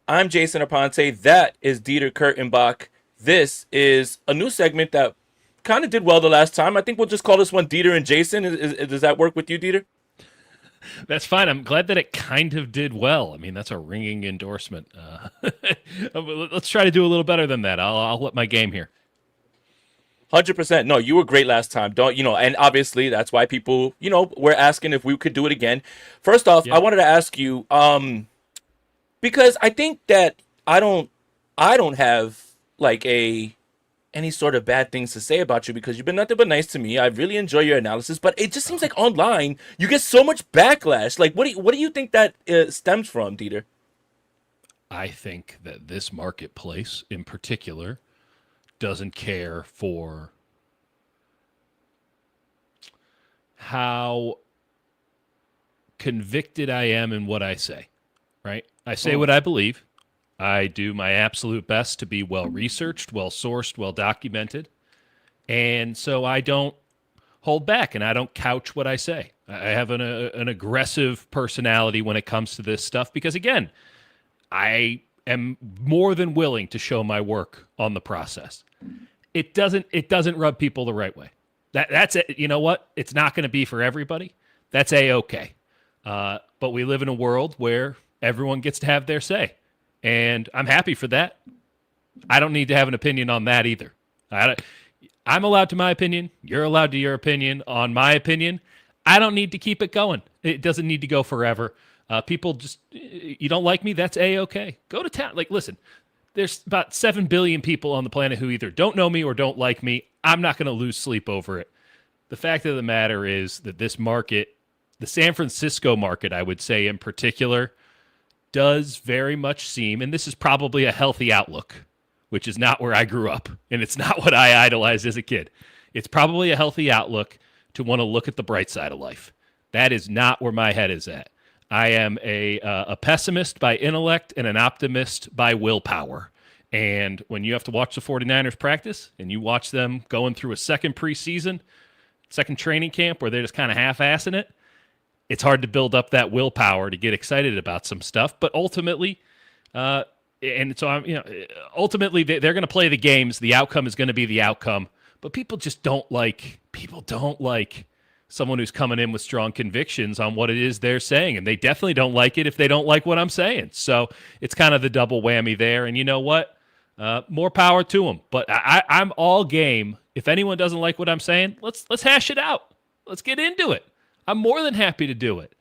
I'm Jason Aponte. That is Dieter Kurtenbach. This is a new segment that kind of did well the last time. I think we'll just call this one Dieter and Jason. Does that work with you, Dieter? That's fine. I'm glad that it kind of did well. I mean, that's a ringing endorsement. Let's try to do a little better than that. I'll up my game here. 100%. No, you were great last time. Don't, and obviously that's why people, were asking if we could do it again. First off, I Yep. wanted to ask you, because I think that I don't have like a any sort of bad things to say about you because you've been nothing but nice to me. I really enjoy your analysis, but it just seems like online you get so much backlash. Like, what do you think that stems from, Dieter? I think that this marketplace in particular doesn't care for how convicted I am in what I say, right? I say Mm. what I believe. I do my absolute best to be well researched, well sourced, well documented. And so I don't hold back and I don't couch what I say. I have an aggressive personality when it comes to this stuff because, again, I am more than willing to show my work on the process. It doesn't rub people the right way. That's it. You know what? It's not going to be for everybody. That's a-okay. But we live in a world where everyone gets to have their say, and I'm happy for that. I don't need to have an opinion on that either. I, I'm allowed to my opinion. You're allowed to your opinion on my opinion. I don't need to keep it going. It doesn't need to go forever. People just, you don't like me? That's a-okay. Go to town. Like, listen, there's about 7 billion people on the planet who either don't know me or don't like me. I'm not going to lose sleep over it. The fact of the matter is that this market, the San Francisco market, I would say in particular, does very much seem, and this is probably a healthy outlook, which is not where I grew up, and it's not what I idolized as a kid. It's probably a healthy outlook to want to look at the bright side of life. That is not where my head is at. I am a pessimist by intellect and an optimist by willpower. And when you have to watch the 49ers practice and you watch them going through a second preseason, second training camp where they're just kind of half-assing it, it's hard to build up that willpower to get excited about some stuff. But ultimately, and so ultimately they're going to play the games. The outcome is going to be the outcome. But people don't like someone who's coming in with strong convictions on what it is they're saying. And they definitely don't like it if they don't like what I'm saying. So it's kind of the double whammy there. And you know what? More power to them. But I'm all game. If anyone doesn't like what I'm saying, let's hash it out. Let's get into it. I'm more than happy to do it.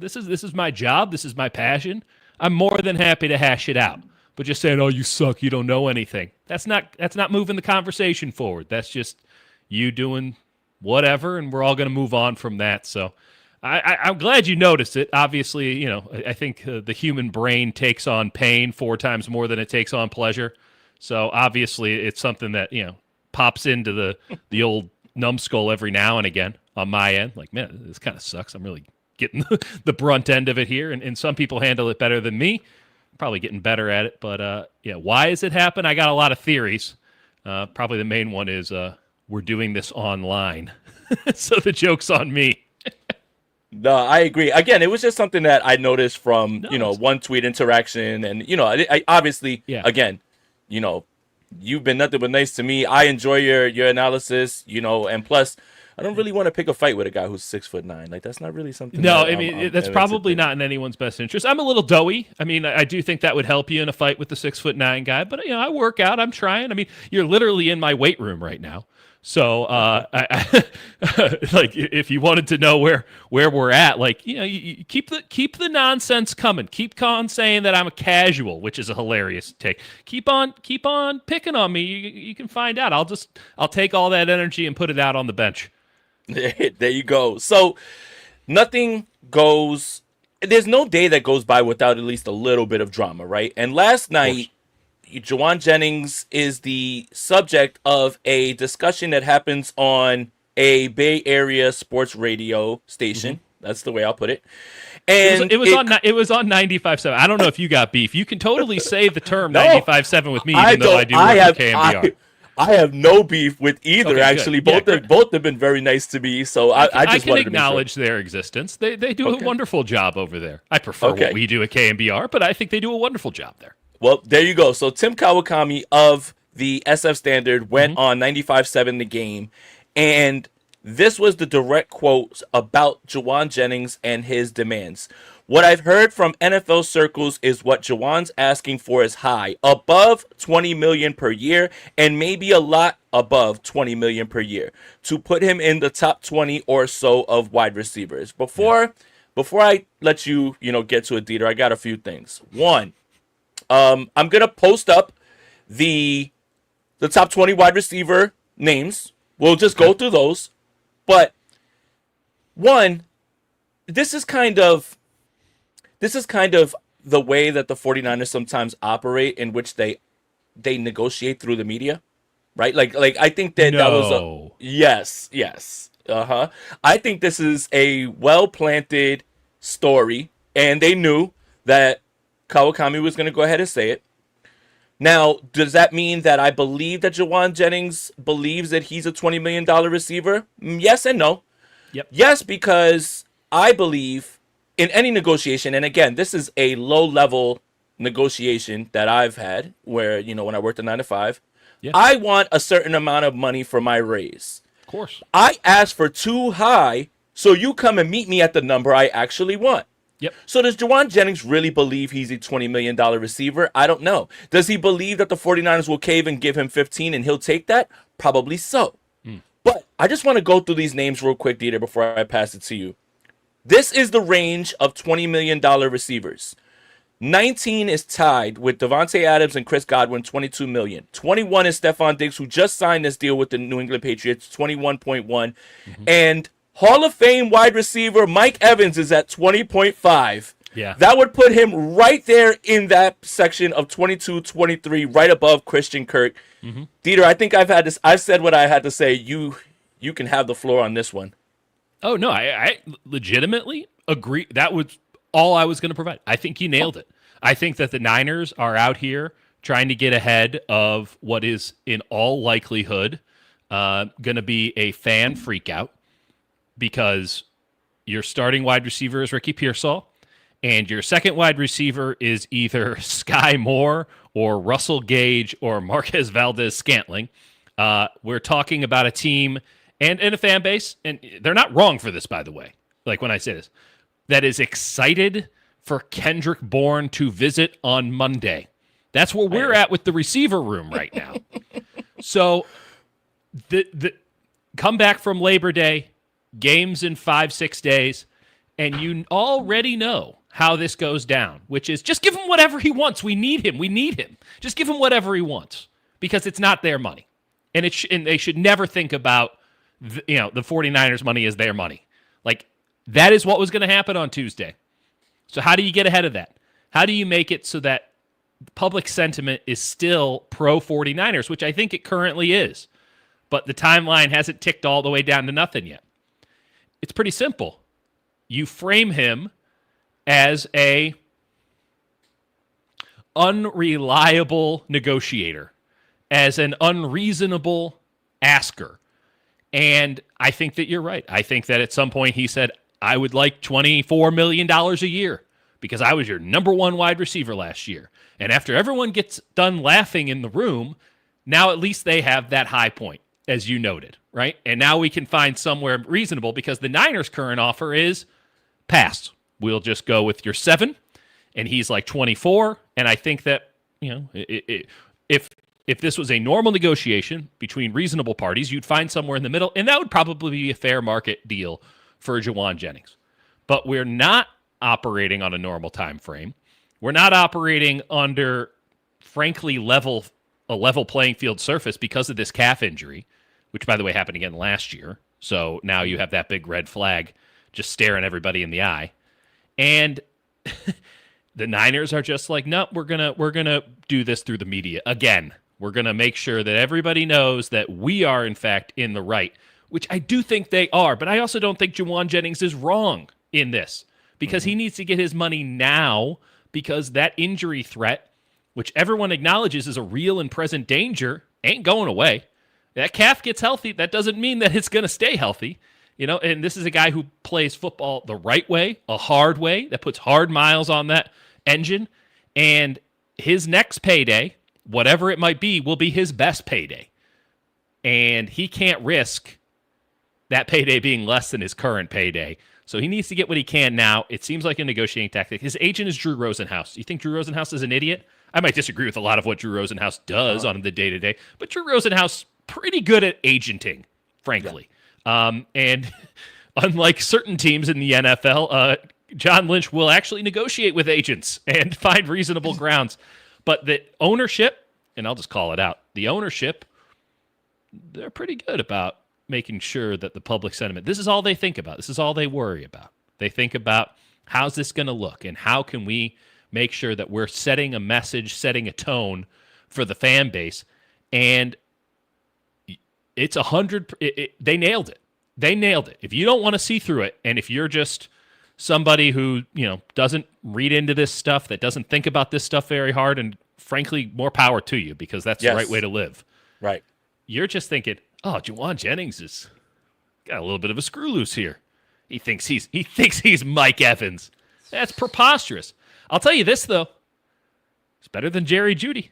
This is my job. This is my passion. I'm more than happy to hash it out. But just saying, "Oh, you suck. You don't know anything." That's not moving the conversation forward. That's just you doing whatever, and we're all going to move on from that. So I'm glad you noticed it. Obviously, I think the human brain takes on pain 4 times more than it takes on pleasure. So obviously, it's something that pops into the old numbskull every now and again on my end. Like, man, this kind of sucks. I'm really getting the brunt end of it here, and some people handle it better than me. Probably getting better at it, but why does it happen? I got a lot of theories. Probably the main one is we're doing this online, so the joke's on me. No, I agree. Again, it was just something that I noticed from, No, it's, one tweet interaction. And, I obviously, yeah. again, you know, you've been nothing but nice to me. I enjoy your analysis, and plus, I don't really want to pick a fight with a guy who's 6'9". Like, that's not really something No, that I mean I'm that's probably not in anyone's best interest. I'm a little doughy. I mean, I do think that would help you in a fight with the 6'9" guy. But I work out. I'm trying. I mean, you're literally in my weight room right now. So, like, if you wanted to know where we're at, like, you keep the nonsense coming. Keep on saying that I'm a casual, which is a hilarious take. Keep on picking on me. You can find out. I'll take all that energy and put it out on the bench. There you go. So nothing goes. There's no day that goes by without at least a little bit of drama, right? And last Of course. night, Jauan Jennings is the subject of a discussion that happens on a Bay Area sports radio Mm-hmm. station. That's the way I'll put it. It was And it was on it was on 95.7. I don't know if you got beef. You can totally say the term no, 95.7 with me, I even though I don't. do work for KMBR. I have no beef with either. Okay, good. Actually, Yeah, both have been very nice to me. So I I just can wanted to make sure. acknowledge their existence. They do a Okay. wonderful job over there. I prefer what Okay. we do at KMBR, but I think they do a wonderful job there. Well, there you go. So Tim Kawakami of the SF Standard went Mm-hmm. on 95.7 the game, and this was the direct quote about Jauan Jennings and his demands. What I've heard from NFL circles is what Jauan's asking for is high, above 20 million per year, and maybe a lot above 20 million per year to put him in the top 20 or so of wide receivers. Before I let you, get to it, Dieter, I got a few things. One, I'm gonna post up the top 20 wide receiver names. We'll just go through those. But one, this is kind of the way that the 49ers sometimes operate, in which they negotiate through the media, right? Like I think that was a No. yes. Uh-huh. I think this is a well-planted story, and they knew that Kawakami was going to go ahead and say it. Now, does that mean that I believe that Jauan Jennings believes that he's a $20 million receiver? Yes and no. Yep. Yes, because I believe in any negotiation, and again, this is a low-level negotiation that I've had where, when I worked at 9 to 5, Yeah. I want a certain amount of money for my raise. Of course. I asked for too high, so you come and meet me at the number I actually want. Yep. So does Jauan Jennings really believe he's a $20 million receiver? I don't know. Does he believe that the 49ers will cave and give him 15 and he'll take that? Probably so. But I just want to go through these names real quick, Dieter, before I pass it to you. This is the range of $20 million receivers. 19 is tied with Devontae Adams and Chris Godwin, 22 million. 21 is Stephon Diggs, who just signed this deal with the New England Patriots, 21.1. And Hall of Fame wide receiver Mike Evans is at 20.5. Yeah. That would put him right there in that section of 22, 23, right above Christian Kirk. Dieter, I think I've said what I had to say. You can have the floor on this one. Oh, no, I legitimately agree. That was all I was going to provide. I think you nailed it. I think that the Niners are out here trying to get ahead of what is, in all likelihood, going to be a fan freakout, because your starting wide receiver is Ricky Pearsall, and your second wide receiver is either Sky Moore or Russell Gage or Marquez Valdez-Scantling. We're talking about a team and a fan base, and they're not wrong for this, by the way, like when I say this, that is excited for Kendrick Bourne to visit on Monday. That's where we're at with the receiver room right now. So the come back from Labor Day, games in 5-6 days, and you already know how this goes down, which is just give him whatever he wants. We need him. Just give him whatever he wants, because it's not their money. And and they should never think about the 49ers money as their money. Like, that is what was going to happen on Tuesday. So how do you get ahead of that? How do you make it so that public sentiment is still pro 49ers, which I think it currently is, but the timeline hasn't ticked all the way down to nothing yet? It's pretty simple. You frame him as a unreliable negotiator, as an unreasonable asker. And I think that you're right. I think that at some point he said, I would like $24 million a year because I was your number one wide receiver last year. And after everyone gets done laughing in the room, now at least they have that high point, as you noted, right? And now we can find somewhere reasonable, because the Niners' current offer is pass. We'll just go with your 7, and he's like 24. And I think that, if this was a normal negotiation between reasonable parties, you'd find somewhere in the middle, and that would probably be a fair market deal for Jauan Jennings. But we're not operating on a normal time frame. We're not operating under, frankly, a level playing field surface because of this calf injury, which, by the way, happened again last year. So now you have that big red flag just staring everybody in the eye. And the Niners are just like, no, we're gonna do this through the media again. We're gonna make sure that everybody knows that we are, in fact, in the right, which I do think they are. But I also don't think Jauan Jennings is wrong in this, because he needs to get his money now, because that injury threat, which everyone acknowledges is a real and present danger, ain't going away. That calf gets healthy. That doesn't mean that it's going to stay healthy. And this is a guy who plays football the right way, a hard way, that puts hard miles on that engine. And his next payday, whatever it might be, will be his best payday. And he can't risk that payday being less than his current payday. So he needs to get what he can now. It seems like a negotiating tactic. His agent is Drew Rosenhaus. You think Drew Rosenhaus is an idiot? I might disagree with a lot of what Drew Rosenhaus does on the day-to-day, but Drew Rosenhaus pretty good at agenting, frankly. Yeah. And unlike certain teams in the NFL, John Lynch will actually negotiate with agents and find reasonable grounds. But the ownership, and I'll just call it out, the ownership, they're pretty good about making sure that the public sentiment, this is all they think about. This is all they worry about. They think about, how's this going to look, and how can we make sure that we're setting a message, setting a tone for the fan base. And it's 100. They nailed it. They nailed it. If you don't want to see through it, and if you're just somebody who doesn't read into this stuff, that doesn't think about this stuff very hard, and frankly, more power to you, because that's the right way to live. Right. You're just thinking, oh, Jauan Jennings has got a little bit of a screw loose here. He thinks he's Mike Evans. That's preposterous. I'll tell you this, though. It's better than Jerry Jeudy.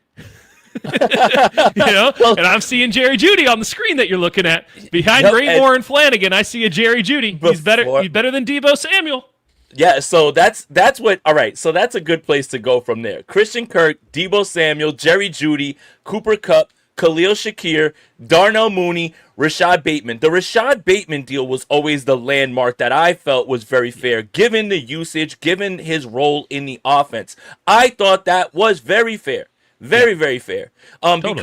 Well, and I'm seeing Jerry Jeudy on the screen that you're looking at. Behind Raymore and Flanagan, I see a Jerry Jeudy. He's better than Deebo Samuel. Yeah, so that's what. All right, so that's a good place to go from there. Christian Kirk, Deebo Samuel, Jerry Jeudy, Cooper Kupp, Khalil Shakir, Darnell Mooney, Rashad Bateman. The Rashad Bateman deal was always the landmark that I felt was very fair, given the usage, given his role in the offense. I thought that was very fair. Very fair. Totally.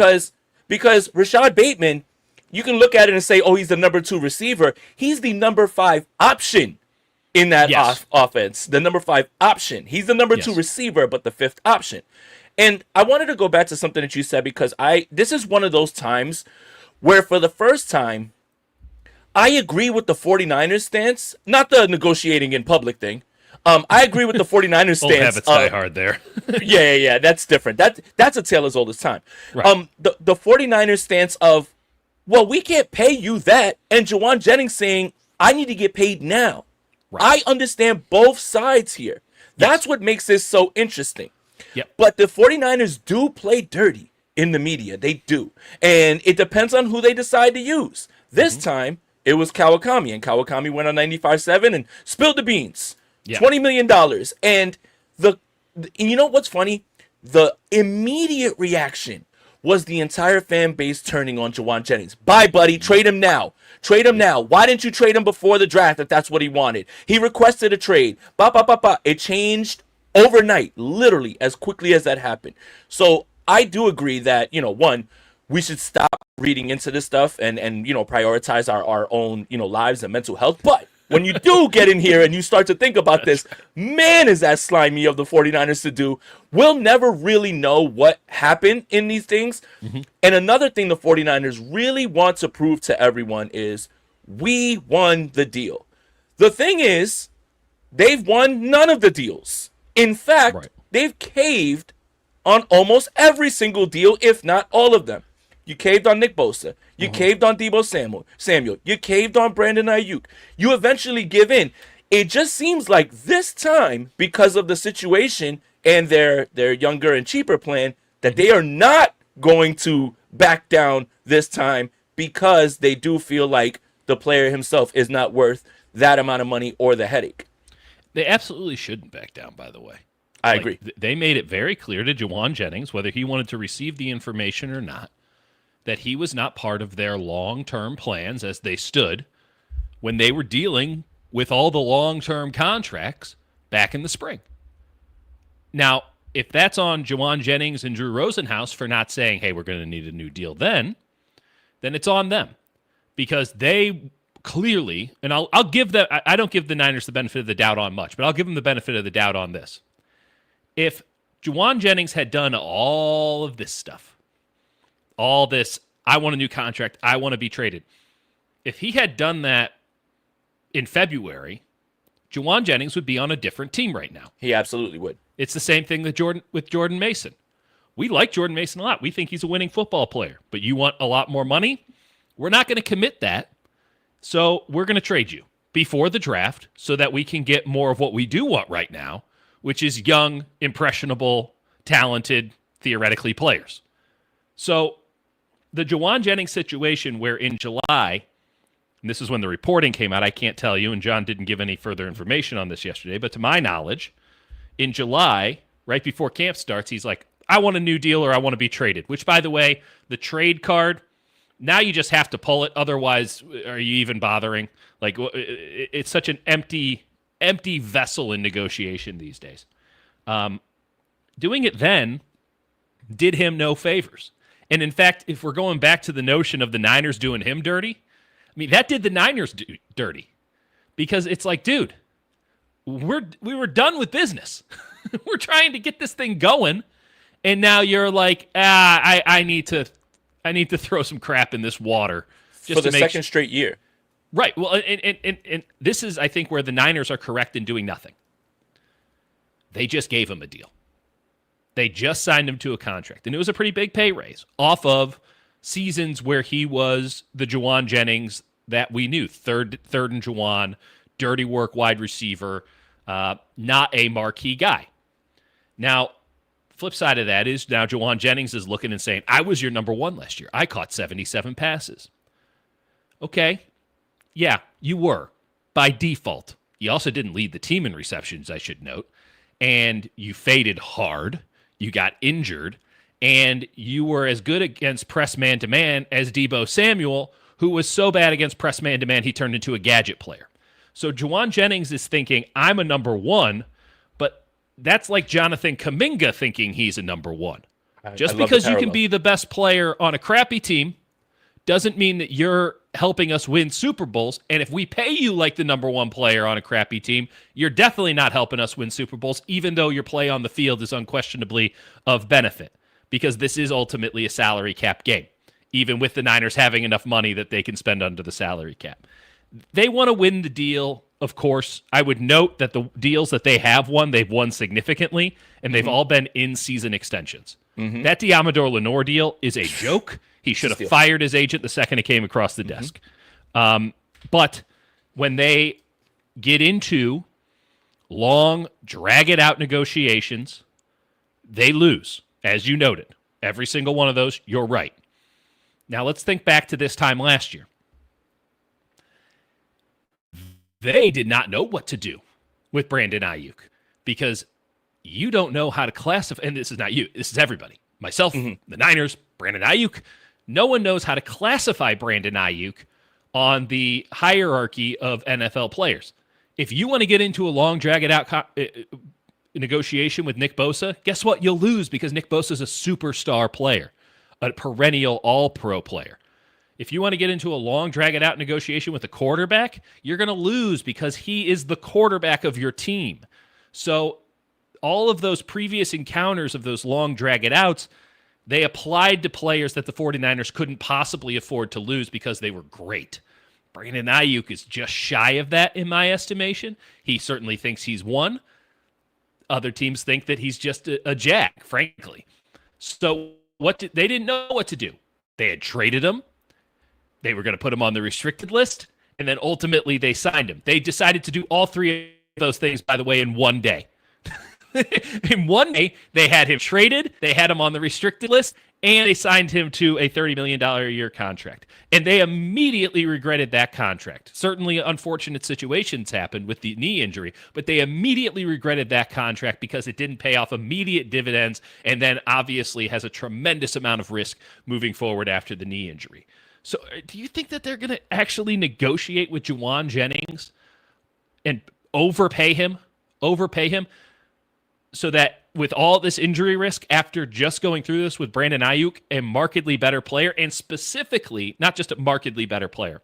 Because Rashad Bateman, you can look at it and say, oh, he's the number 2 receiver. He's the number 5 option in that offense. The number 5 option. He's the number 2 receiver, but the 5th option. And I wanted to go back to something that you said, because this is one of those times where for the first time, I agree with the 49ers stance, not the negotiating in public thing. I agree with the 49ers stance. Old habits die hard there. Yeah, that's different. That's a tale as old as time. Right. The 49ers stance of, well, we can't pay you that, and Jauan Jennings saying, I need to get paid now. Right. I understand both sides here. That's what makes this so interesting. Yep. But the 49ers do play dirty in the media. They do. And it depends on who they decide to use. This time, it was Kawakami, and Kawakami went on 95.7 and spilled the beans. Yeah. $20 million. And you know what's funny? The immediate reaction was the entire fan base turning on Jauan Jennings. Bye, buddy. Trade him now. Trade him now. Why didn't you trade him before the draft if that's what he wanted? He requested a trade. It changed overnight, literally, as quickly as that happened. So I do agree that, one, we should stop reading into this stuff and prioritize our own, lives and mental health. But when you do get in here and you start to think about this, man, is that slimy of the 49ers to do. We'll never really know what happened in these things. Mm-hmm. And another thing the 49ers really want to prove to everyone is we won the deal. The thing is, they've won none of the deals. In fact, they've caved on almost every single deal, if not all of them. You caved on Nick Bosa. You caved on Deebo Samuel. You caved on Brandon Aiyuk. You eventually give in. It just seems like this time, because of the situation and their younger and cheaper plan, that they are not going to back down this time, because they do feel like the player himself is not worth that amount of money or the headache. They absolutely shouldn't back down, by the way. I agree. They made it very clear to Jauan Jennings, whether he wanted to receive the information or not, that he was not part of their long-term plans as they stood when they were dealing with all the long-term contracts back in the spring. Now, if that's on Jauan Jennings and Drew Rosenhaus for not saying, hey, we're going to need a new deal then it's on them. Because they clearly, and I'll give them, I don't give the Niners the benefit of the doubt on much, but I'll give them the benefit of the doubt on this. If Jauan Jennings had done all of this stuff, all this, I want a new contract, I want to be traded. If he had done that in February, Jauan Jennings would be on a different team right now. He absolutely would. It's the same thing with Jordan Mason. We like Jordan Mason a lot. We think he's a winning football player, but you want a lot more money? We're not going to commit that. So we're going to trade you before the draft so that we can get more of what we do want right now, which is young, impressionable, talented, theoretically players. So the Jauan Jennings situation where in July, and this is when the reporting came out, I can't tell you, and John didn't give any further information on this yesterday, but to my knowledge, in July, right before camp starts, he's like, I want a new deal or I want to be traded, which, by the way, the trade card, now you just have to pull it. Otherwise, are you even bothering? Like, it's such an empty vessel in negotiation these days. Doing it then did him no favors. And in fact, if we're going back to the notion of the Niners doing him dirty, I mean, that did the Niners dirty. Because it's like, dude, we were done with business. We're trying to get this thing going. And now you're like, I need to throw some crap in this water. Just for the second straight year. Right. Well, and this is, I think, where the Niners are correct in doing nothing. They just gave him a deal. They just signed him to a contract. And it was a pretty big pay raise off of seasons where he was the Jauan Jennings that we knew. Third and Jauan, dirty work wide receiver, not a marquee guy. Now, flip side of that is now Jauan Jennings is looking and saying, I was your number one last year. I caught 77 passes. Okay. Yeah, you were by default. You also didn't lead the team in receptions, I should note. And you faded hard. You got injured. And you were as good against press man-to-man as Deebo Samuel, who was so bad against press man-to-man he turned into a gadget player. So Jauan Jennings is thinking, I'm a number one, but that's like Jonathan Kuminga thinking he's a number one. Just because you can be the best player on a crappy team doesn't mean that you're helping us win Super Bowls. And if we pay you like the number one player on a crappy team, you're definitely not helping us win Super Bowls, even though your play on the field is unquestionably of benefit, because this is ultimately a salary cap game, even with the Niners having enough money that they can spend under the salary cap. They want to win the deal, of course. I would note that the deals that they have won, they've won significantly, and they've all been in-season extensions. That Diamador Lenore deal is a joke. He should have fired his agent the second it came across the desk. But when they get into long, drag-it-out negotiations, they lose, as you noted. Every single one of those, you're right. Now let's think back to this time last year. They did not know what to do with Brandon Aiyuk because you don't know how to classify, and this is not you, this is everybody. Myself, the Niners, Brandon Aiyuk. No one knows how to classify Brandon Aiyuk on the hierarchy of NFL players. If you want to get into a long, drag-it-out negotiation with Nick Bosa, guess what? You'll lose because Nick Bosa is a superstar player, a perennial all-pro player. If you want to get into a long, drag-it-out negotiation with a quarterback, you're going to lose because he is the quarterback of your team. So all of those previous encounters of those long, drag-it-outs, they applied to players that the 49ers couldn't possibly afford to lose because they were great. Brandon Aiyuk is just shy of that in my estimation. He certainly thinks he's one. Other teams think that he's just a jack, frankly. So they didn't know what to do. They had traded him. They were going to put him on the restricted list, and then ultimately they signed him. They decided to do all three of those things, by the way, in one day. In one day, they had him traded, they had him on the restricted list, and they signed him to a $30 million a year contract. And they immediately regretted that contract. Certainly unfortunate situations happened with the knee injury, but they immediately regretted that contract because it didn't pay off immediate dividends and then obviously has a tremendous amount of risk moving forward after the knee injury. So do you think that they're going to actually negotiate with Jauan Jennings and overpay him so that with all this injury risk after just going through this with Brandon Aiyuk, a markedly better player, and specifically, not just a markedly better player,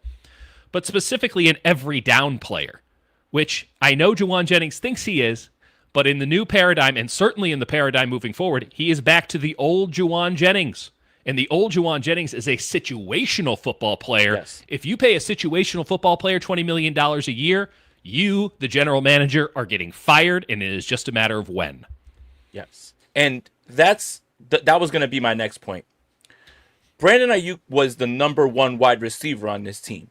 but specifically an every down player, which I know Jauan Jennings thinks he is, but in the new paradigm, and certainly in the paradigm moving forward, he is back to the old Jauan Jennings. And the old Jauan Jennings is a situational football player. Yes. If you pay a situational football player $20 million a year, you, the general manager, are getting fired, and it is just a matter of when. Yes. And that's that was going to be my next point. Brandon Aiyuk was the number one wide receiver on this team,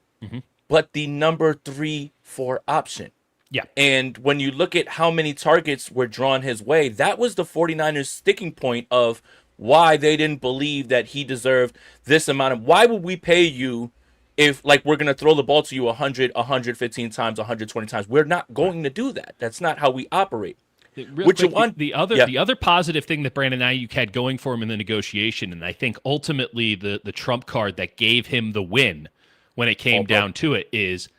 but the number 3-4 option. Yeah. And when you look at how many targets were drawn his way, that was the 49ers sticking point of why they didn't believe that he deserved this amount of. Why would we pay you if like we're going to throw the ball to you 100, 115 times, 120 times? We're not going to do that. That's not how we operate. Real quick, the other positive thing that Brandon Aiyuk had going for him in the negotiation, and I think ultimately the trump card that gave him the win when it came down to it, is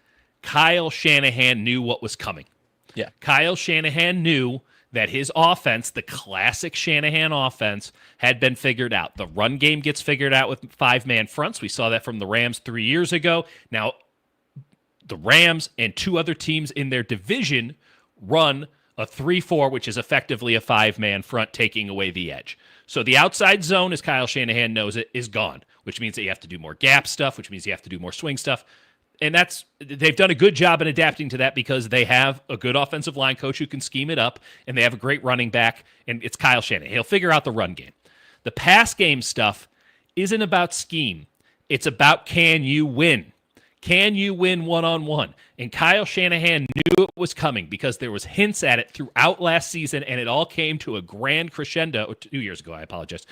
Kyle Shanahan knew what was coming. Yeah. Kyle Shanahan knew that his offense, the classic Shanahan offense, had been figured out. The run game gets figured out with 5-man fronts. We saw that from the Rams 3 years ago. Now, the Rams and 2 other teams in their division run a 3-4, which is effectively a 5-man front, taking away the edge. So the outside zone, as Kyle Shanahan knows it, is gone, which means that you have to do more gap stuff, which means you have to do more swing stuff. And they've done a good job in adapting to that because they have a good offensive line coach who can scheme it up, and they have a great running back, and it's Kyle Shanahan. He'll figure out the run game. The pass game stuff isn't about scheme. It's about, can you win? Can you win one-on-one? And Kyle Shanahan knew it was coming because there was hints at it throughout last season, and it all came to a grand crescendo. 2 years ago, I apologize.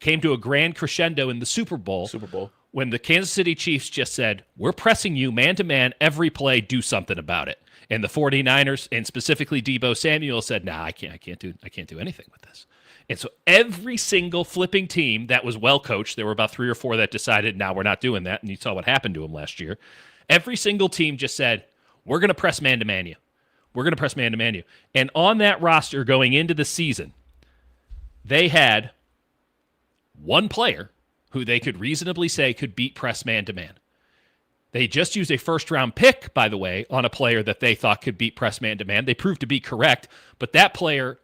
Came to a grand crescendo in the Super Bowl. When the Kansas City Chiefs just said, we're pressing you man-to-man every play, do something about it. And the 49ers, and specifically Deebo Samuel, said, nah, I can't do anything with this. And so every single flipping team that was well coached, there were about 3 or 4 that decided, we're not doing that, and you saw what happened to them last year. Every single team just said, we're going to press man-to-man you. We're going to press man-to-man you. And on that roster going into the season, they had one player who they could reasonably say could beat press man-to-man. They just used a first-round pick, by the way, on a player that they thought could beat press man-to-man. They proved to be correct, but that player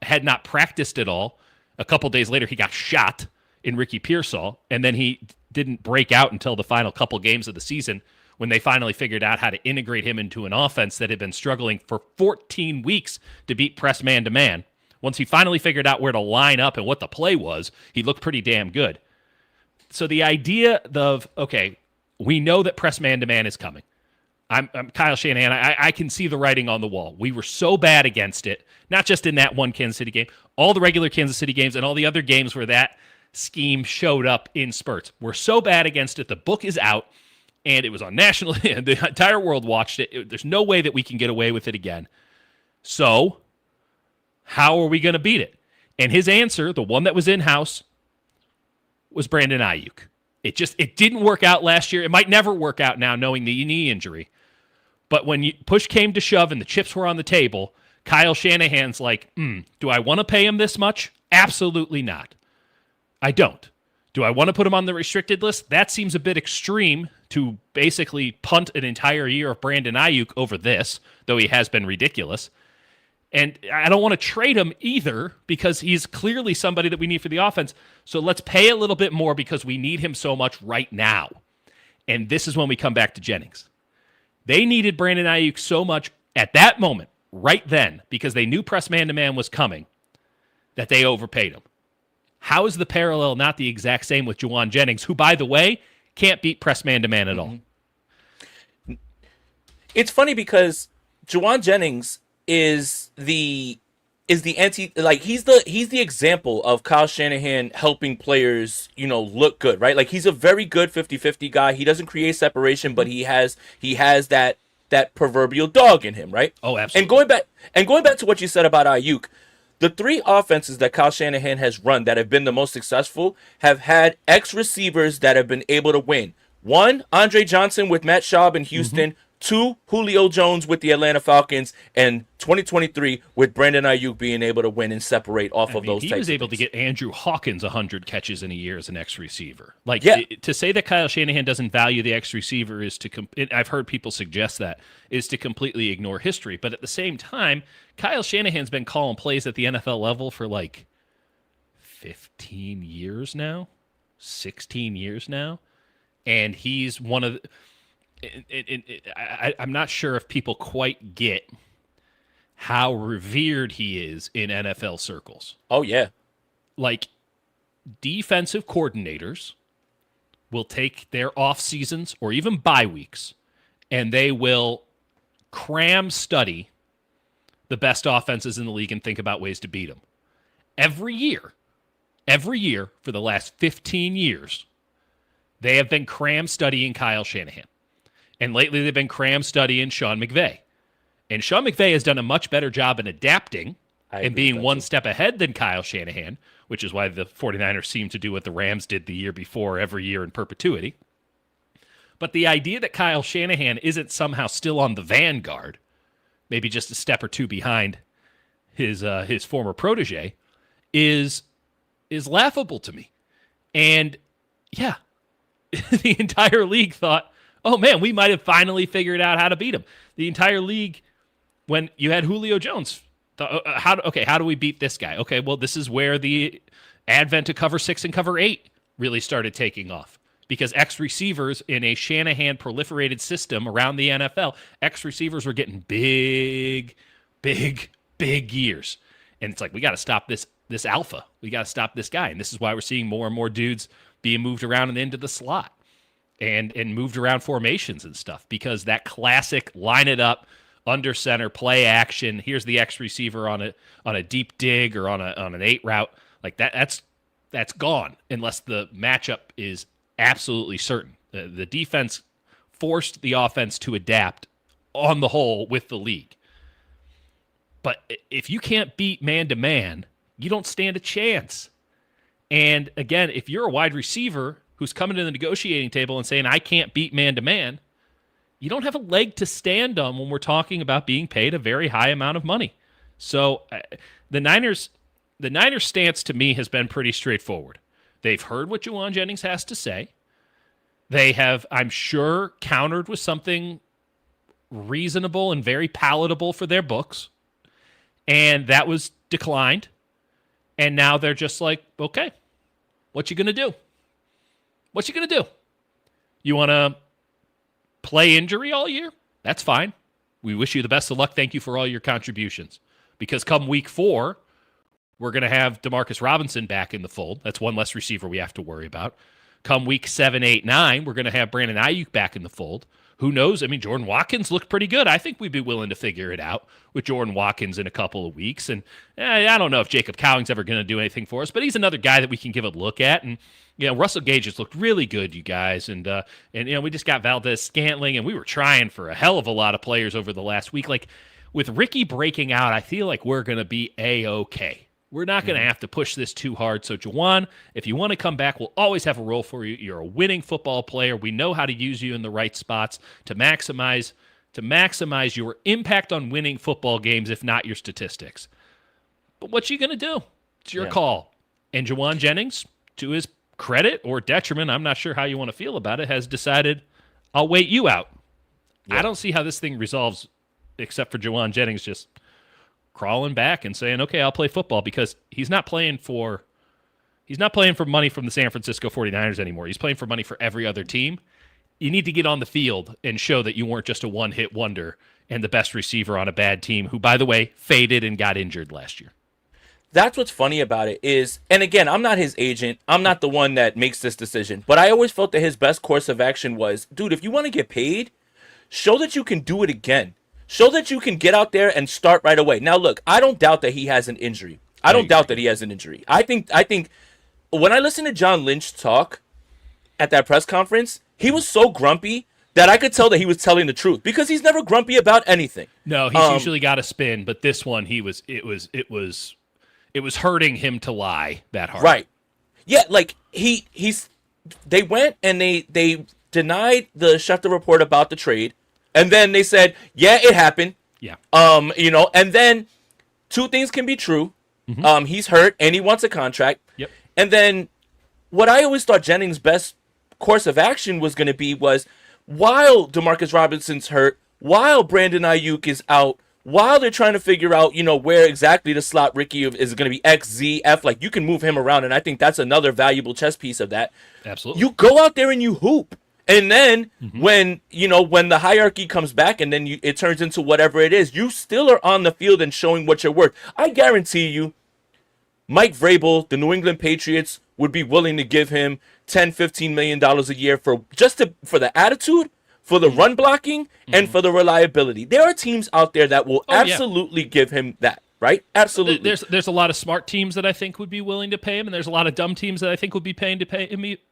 had not practiced at all. A couple days later, he got shot in Ricky Pearsall, and then he didn't break out until the final couple games of the season when they finally figured out how to integrate him into an offense that had been struggling for 14 weeks to beat press man-to-man. Once he finally figured out where to line up and what the play was, he looked pretty damn good. So the idea of, okay, we know that press man-to-man is coming. I'm Kyle Shanahan. I can see the writing on the wall. We were so bad against it, not just in that one Kansas City game, all the regular Kansas City games and all the other games where that scheme showed up in spurts. We're so bad against it. The book is out, and it was on national. The entire world watched it. There's no way that we can get away with it again. So how are we going to beat it? And his answer, the one that was in-house, was Brandon Aiyuk. It didn't work out last year. It might never work out now, knowing the knee injury. But when push came to shove and the chips were on the table, Kyle Shanahan's like, do I want to pay him this much? Absolutely not. I don't. Do I want to put him on the restricted list? That seems a bit extreme to basically punt an entire year of Brandon Aiyuk over this, though he has been ridiculous. And I don't want to trade him either because he's clearly somebody that we need for the offense. So let's pay a little bit more because we need him so much right now. And this is when we come back to Jennings. They needed Brandon Aiyuk so much at that moment, right then, because they knew press man-to-man was coming, that they overpaid him. How is the parallel not the exact same with Jauan Jennings, who, by the way, can't beat press man-to-man at all? It's funny because Jauan Jennings is the anti, like he's the example of Kyle Shanahan helping players, look good, right? Like he's a very good 50-50 guy. He doesn't create separation, but he has that proverbial dog in him, right? Oh, absolutely. And going back to what you said about Aiyuk, the 3 offenses that Kyle Shanahan has run that have been the most successful have had ex-receivers that have been able to win. 1, Andre Johnson with Matt Schaub in Houston. 2, Julio Jones with the Atlanta Falcons, and 2023 with Brandon Aiyuk being able to win and separate off of those types of things. He was able to get Andrew Hawkins 100 catches in a year as an ex-receiver. To say that Kyle Shanahan doesn't value the ex-receiver is I've heard people suggest that, is to completely ignore history. But at the same time, Kyle Shanahan's been calling plays at the NFL level for 15 years now, 16 years now, and he's one of the... I'm not sure if people quite get how revered he is in NFL circles. Oh, yeah. defensive coordinators will take their off seasons or even bye weeks, and they will cram study the best offenses in the league and think about ways to beat them. Every year for the last 15 years, they have been cram studying Kyle Shanahan. And lately they've been cram studying Sean McVay. And Sean McVay has done a much better job in adapting and being one step ahead than Kyle Shanahan, which is why the 49ers seem to do what the Rams did the year before every year in perpetuity. But the idea that Kyle Shanahan isn't somehow still on the vanguard, maybe just a step or two behind his former protege, is laughable to me. And yeah, the entire league thought, oh man, we might have finally figured out how to beat him. The entire league, when you had Julio Jones, thought, how do we beat this guy? Okay, well, this is where the advent of cover 6 and cover 8 really started taking off. Because X receivers in a Shanahan proliferated system around the NFL, X receivers were getting big years. And it's like, we got to stop this alpha. We got to stop this guy. And this is why we're seeing more and more dudes being moved around and into the slot and moved around formations and stuff, because that classic line it up, under center, play action, here's the X receiver on a deep dig or on an 8 route, like that's gone unless the matchup is absolutely certain. The defense forced the offense to adapt on the whole with the league. But if you can't beat man-to-man, you don't stand a chance. And again, if you're a wide receiver who's coming to the negotiating table and saying, I can't beat man-to-man, you don't have a leg to stand on when we're talking about being paid a very high amount of money. So the Niners' stance to me has been pretty straightforward. They've heard what Jauan Jennings has to say. They have, I'm sure, countered with something reasonable and very palatable for their books. And that was declined. And now they're just like, okay, what you going to do? What you going to do? You want to play injury all year? That's fine. We wish you the best of luck. Thank you for all your contributions. Because come week 4, we're going to have Demarcus Robinson back in the fold. That's one less receiver we have to worry about. Come week 7, 8, 9, we're going to have Brandon Aiyuk back in the fold. Who knows? I mean, Jordan Watkins looked pretty good. I think we'd be willing to figure it out with Jordan Watkins in a couple of weeks. And I don't know if Jacob Cowing's ever going to do anything for us, but he's another guy that we can give a look at. And Russell Gage has looked really good, you guys. And we just got Valdez Scantling, and we were trying for a hell of a lot of players over the last week. Like, with Ricky breaking out, I feel like we're going to be A-okay. We're not going to have to push this too hard. So, Jauan, if you want to come back, we'll always have a role for you. You're a winning football player. We know how to use you in the right spots to maximize your impact on winning football games, if not your statistics. But what you going to do? It's your call. And Jauan Jennings, to his credit or detriment, I'm not sure how you want to feel about it, has decided, I'll wait you out. Yeah. I don't see how this thing resolves except for Jauan Jennings just crawling back and saying, okay, I'll play football, because he's not playing for money from the San Francisco 49ers anymore. He's playing for money for every other team. You need to get on the field and show that you weren't just a one-hit wonder and the best receiver on a bad team who, by the way, faded and got injured last year. That's what's funny about it is, and again, I'm not his agent. I'm not the one that makes this decision. But I always felt that his best course of action was, dude, if you want to get paid, show that you can do it again. Show that you can get out there and start right away. Now, look, I don't doubt that he has an injury. I think when I listened to John Lynch talk at that press conference, he was so grumpy that I could tell that he was telling the truth, because he's never grumpy about anything. No, he's usually got a spin, but this one it was hurting him to lie that hard. Right. Yeah, like they went and they denied the Schefter report about the trade. And then they said, yeah, it happened. Yeah. And then two things can be true. Mm-hmm. He's hurt and he wants a contract. Yep. And then what I always thought Jennings' best course of action was going to be was, while Demarcus Robinson's hurt, while Brandon Aiyuk is out, while they're trying to figure out, where exactly the slot Ricky is going to be, X, Z, F, like you can move him around. And I think that's another valuable chess piece of that. Absolutely. You go out there and you hoop. And then when the hierarchy comes back and then it turns into whatever it is, you still are on the field and showing what you're worth. I guarantee you, Mike Vrabel, the New England Patriots, would be willing to give him 10, $15 million a year for for the attitude, for the run blocking, and for the reliability. There are teams out there that will Oh, yeah. absolutely give him that, right? Absolutely. There's a lot of smart teams that I think would be willing to pay him, and there's a lot of dumb teams that I think would be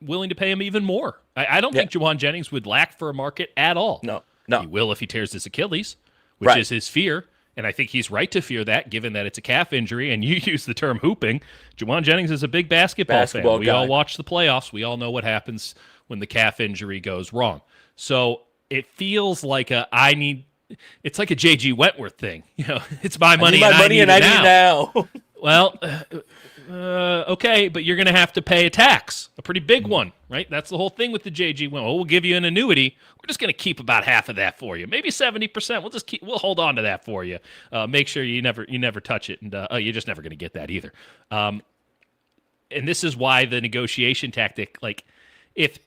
willing to pay him even more. I don't Yeah. think Jauan Jennings would lack for a market at all. No, no. He will if he tears his Achilles, which Right. is his fear. And I think he's right to fear that, given that it's a calf injury. And you use the term hooping. Jauan Jennings is a big basketball fan. We guy. all watch the playoffs. We all know what happens when the calf injury goes wrong. So it feels like it's like a J.G. Wentworth thing. It's my money, I need it now. Well, okay, but you're going to have to pay a tax, a pretty big one, right? That's the whole thing with the JG. Well, we'll give you an annuity. We're just going to keep about half of that for you, maybe 70%. We'll hold on to that for you. Make sure you never touch it, and you're just never going to get that either. And this is why the negotiation tactic, like, if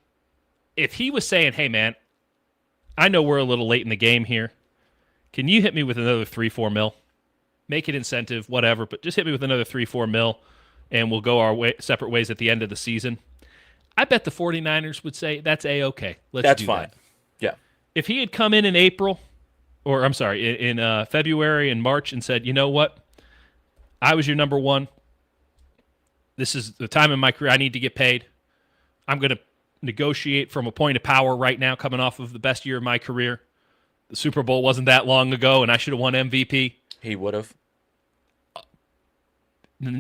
he was saying, "Hey, man, I know we're a little late in the game here. Can you hit me with another 3-4 mil? Make it incentive, whatever, but just hit me with another 3-4 mil, and we'll go our separate ways at the end of the season." I bet the 49ers would say, that's A-okay. That's fine. That. Yeah. If he had come in April, or I'm sorry, in February and March and said, you know what? I was your number one. This is the time in my career I need to get paid. I'm going to negotiate from a point of power right now, coming off of the best year of my career. The Super Bowl wasn't that long ago, and I should have won MVP. He would have.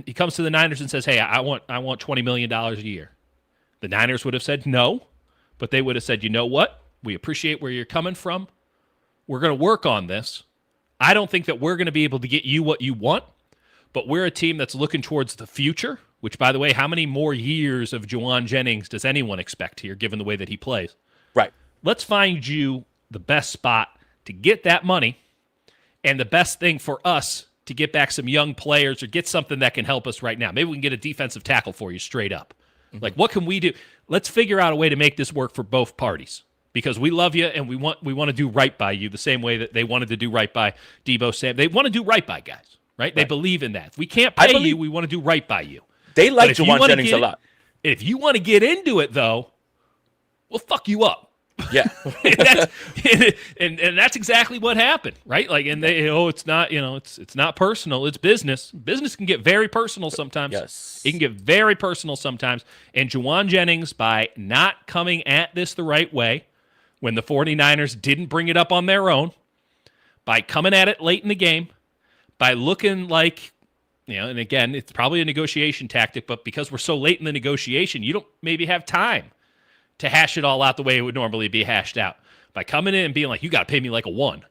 He comes to the Niners and says, "Hey, I want $20 million a year." The Niners would have said no, but they would have said, "You know what? We appreciate where you're coming from. We're going to work on this. I don't think that we're going to be able to get you what you want, but we're a team that's looking towards the future," which, by the way, how many more years of Jauan Jennings does anyone expect here, given the way that he plays? Right. Let's find you the best spot to get that money, and the best thing for us to get back some young players or get something that can help us right now. Maybe we can get a defensive tackle for you straight up. Mm-hmm. Like, what can we do? Let's figure out a way to make this work for both parties, because we love you and we want to do right by you the same way that they wanted to do right by Debo Sam. They want to do right by guys, right? They believe in that. If we can't pay you, we want to do right by you. They like Jauan Jennings a lot. If you want to get into it, though, we'll fuck you up. Yeah. and that's exactly what happened, right? Like, and it's not, it's not personal, it's business. Business can get very personal sometimes. Yes. It can get very personal sometimes. And Jauan Jennings, by not coming at this the right way, when the 49ers didn't bring it up on their own, by coming at it late in the game, by looking like, and again, it's probably a negotiation tactic, but because we're so late in the negotiation, you don't maybe have time to hash it all out the way it would normally be hashed out. By coming in and being like, you got to pay me like a 1.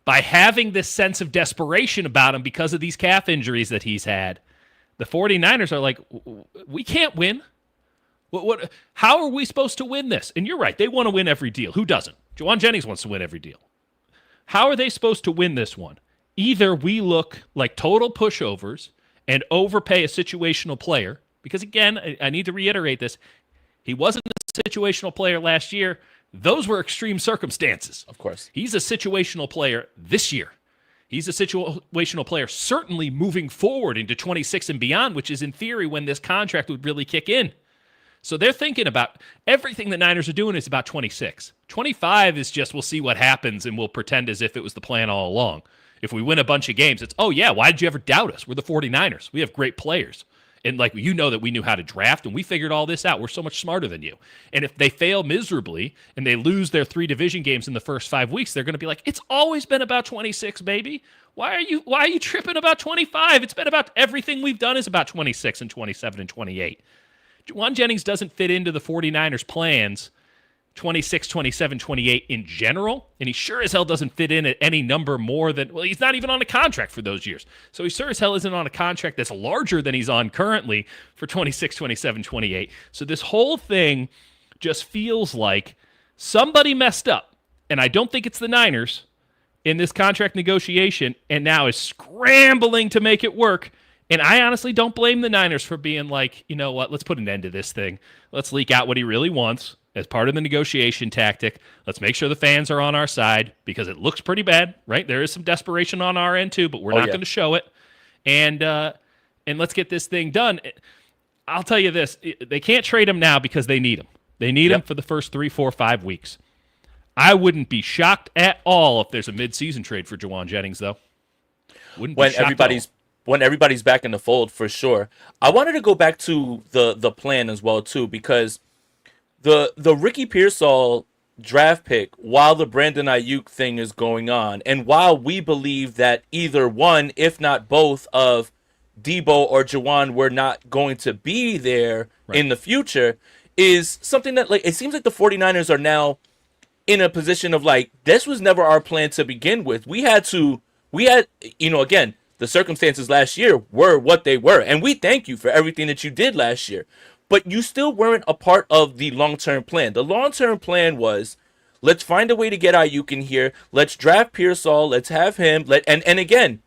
By having this sense of desperation about him because of these calf injuries that he's had, the 49ers are like, we can't win. How are we supposed to win this? And you're right, they want to win every deal. Who doesn't? Jauan Jennings wants to win every deal. How are they supposed to win this one? Either we look like total pushovers and overpay a situational player, because again, I need to reiterate this, he wasn't a situational player last year. Those were extreme circumstances. Of course. He's a situational player this year. He's a situational player certainly moving forward into 26 and beyond, which is in theory when this contract would really kick in. So they're thinking about everything the Niners are doing is about 26. 25 is just we'll see what happens and we'll pretend as if it was the plan all along. If we win a bunch of games, it's, oh yeah, why did you ever doubt us? We're the 49ers. We have great players. And that we knew how to draft, and we figured all this out. We're so much smarter than you. And if they fail miserably and they lose their 3 division games in the first 5 weeks, they're going to be like, it's always been about 26, baby. Why are you tripping about 25? It's been about everything we've done is about 26 and 27 and 28. Jauan Jennings doesn't fit into the 49ers' plans 26, 27, 28 in general, and he sure as hell doesn't fit in at any number more than, well, he's not even on a contract for those years. So he sure as hell isn't on a contract that's larger than he's on currently for 26, 27, 28. So this whole thing just feels like somebody messed up, and I don't think it's the Niners in this contract negotiation, and now is scrambling to make it work. And I honestly don't blame the Niners for being like, you know what, let's put an end to this thing. Let's leak out what he really wants as part of the negotiation tactic. Let's make sure the fans are on our side, because it looks pretty bad, right? There is some desperation on our end too, but we're not going to show it. And let's get this thing done. I'll tell you this: they can't trade him now because they need him. They need him Yep. for the first 3, 4, 5 weeks. I wouldn't be shocked at all if there's a mid-season trade for Jauan Jennings, though. Wouldn't be when shocked at all. everybody's when everybody's back in the fold for sure. I wanted to go back to the plan as well too because the Ricky Pearsall draft pick, while the Brandon Aiyuk thing is going on, and while we believe that either one, if not both, of Debo or Jawan were not going to be there Right. in the future, is something that like it seems like the 49ers are now in a position of like this was never our plan to begin with. We had again, the circumstances last year were what they were, and we thank you for everything that you did last year. But you still weren't a part of the long-term plan. The long-term plan was let's find a way to get Ayuk in here. Let's draft Pearsall. Let's have him. And again,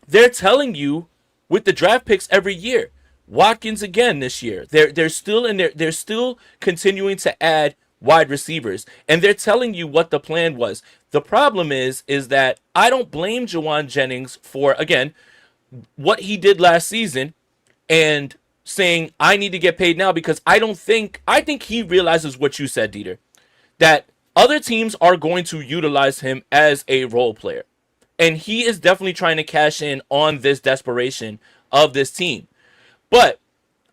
they're telling you with the draft picks every year. Watkins again this year. They're still in there. They're still continuing to add wide receivers, and they're telling you what the plan was. The problem is that I don't blame Jauan Jennings for again what he did last season and saying I need to get paid now because I think he realizes what you said, Dieter, that other teams are going to utilize him as a role player. And he is definitely trying to cash in on this desperation of this team. But